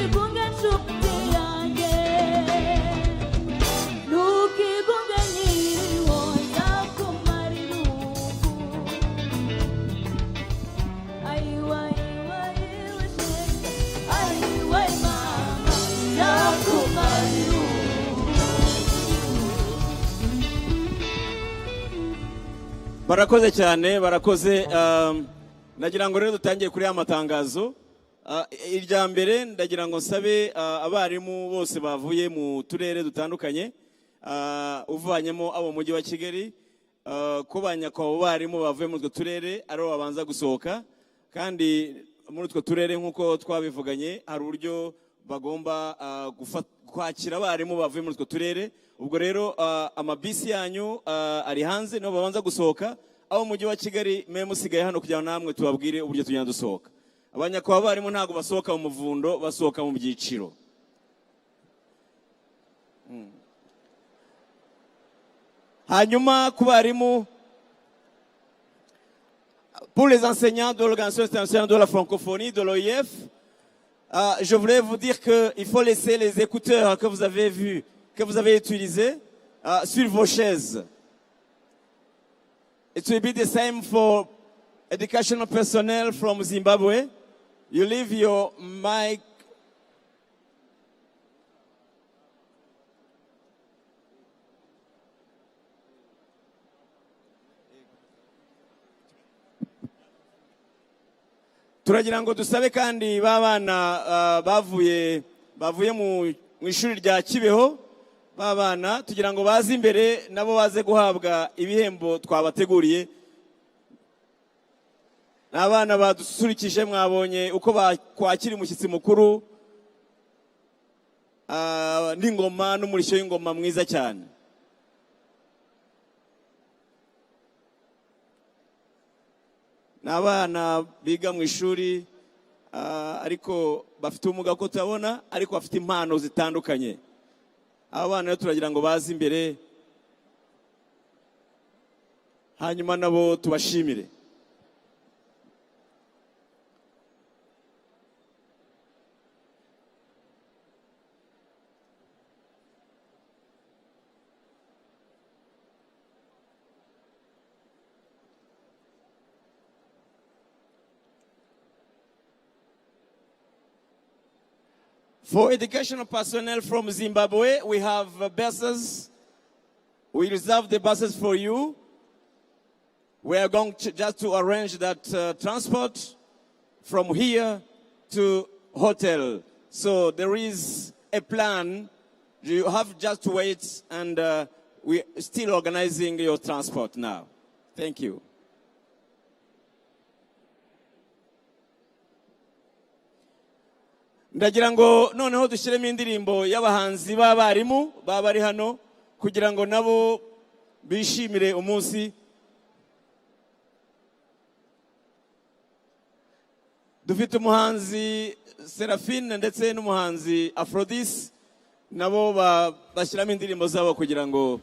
ntukigunge nshuti yanjye, ntukigunge nkiriho nzakumara irungu. Ayiwa ayiwa ayiwa shenge, ayiwa mama nzakumara irungu. Barakoze cyane, barakoze. Nagira ngo rero dutangiye kuri amatangazo. Irya mbere ndagira ngo nsabe abarimu bose bavuye mu turere dutandukanye, uvanyemo abo mujyi wa Kigali, ko banyakwa barimu bavuye mu utwo turere ari bo babanza gusohoka, kandi muri utwo turere nk'uko twabivuganye hari uburyo bagomba kwakira abarimu bavuye muri utwo turere. Ubwo rero amabisi yanyu ari hanze nibo babanza gusohoka, abo mujyi wa Kigali mwe musigaye hano kugira ngo namwe tubabwire uburyo tugenda dusohoka. Abanyakwa barimu ntago basohoka mu muvundo, basohoka mu byiciro. Hanyuma ku barimu, pour les enseignants de l'Organisation internationale de la francophonie, de l'OIF, je voulais vous dire qu'il faut laisser les écouteurs que vous avez vus, que vous avez utilisés, sur vos chaises. It will be the same for educational personnel from Zimbabwe. You leave your mic. Turagira ngo dusabe kandi babana bavuye mu ishuri rya Kibeho, babana tugira ngo baze imbere nabo baze guhabwa ibihembo twabateguriye. N'abana badusurikije mwabonye uko kwakira umushyitsi mukuru, n'ingoma n'umurishyo w'ingoma mwiza cyane. N'abana biga mu ishuri ariko bafite ubumuga ko tutabona, ariko bafite impano zitandukanye. Abana turagira ngo baze imbere hanyuma nabo tubashimire. For educational personnel from Zimbabwe, we have buses. We reserve the buses for you. We are going just to arrange that transport from here to hotel. So there is a plan. You have just to wait, and we're still organizing your transport now. Thank you. Ndagira ngo noneho dushyiremo indirimbo y'abahanzi b'abarimu bari hano kugira ngo nabo bishimire umunsi. Dufite umuhanzi Serafine ndetse n'umuhanzi Aphrodis, nabo bashyiramo indirimbo zabo kugira ngo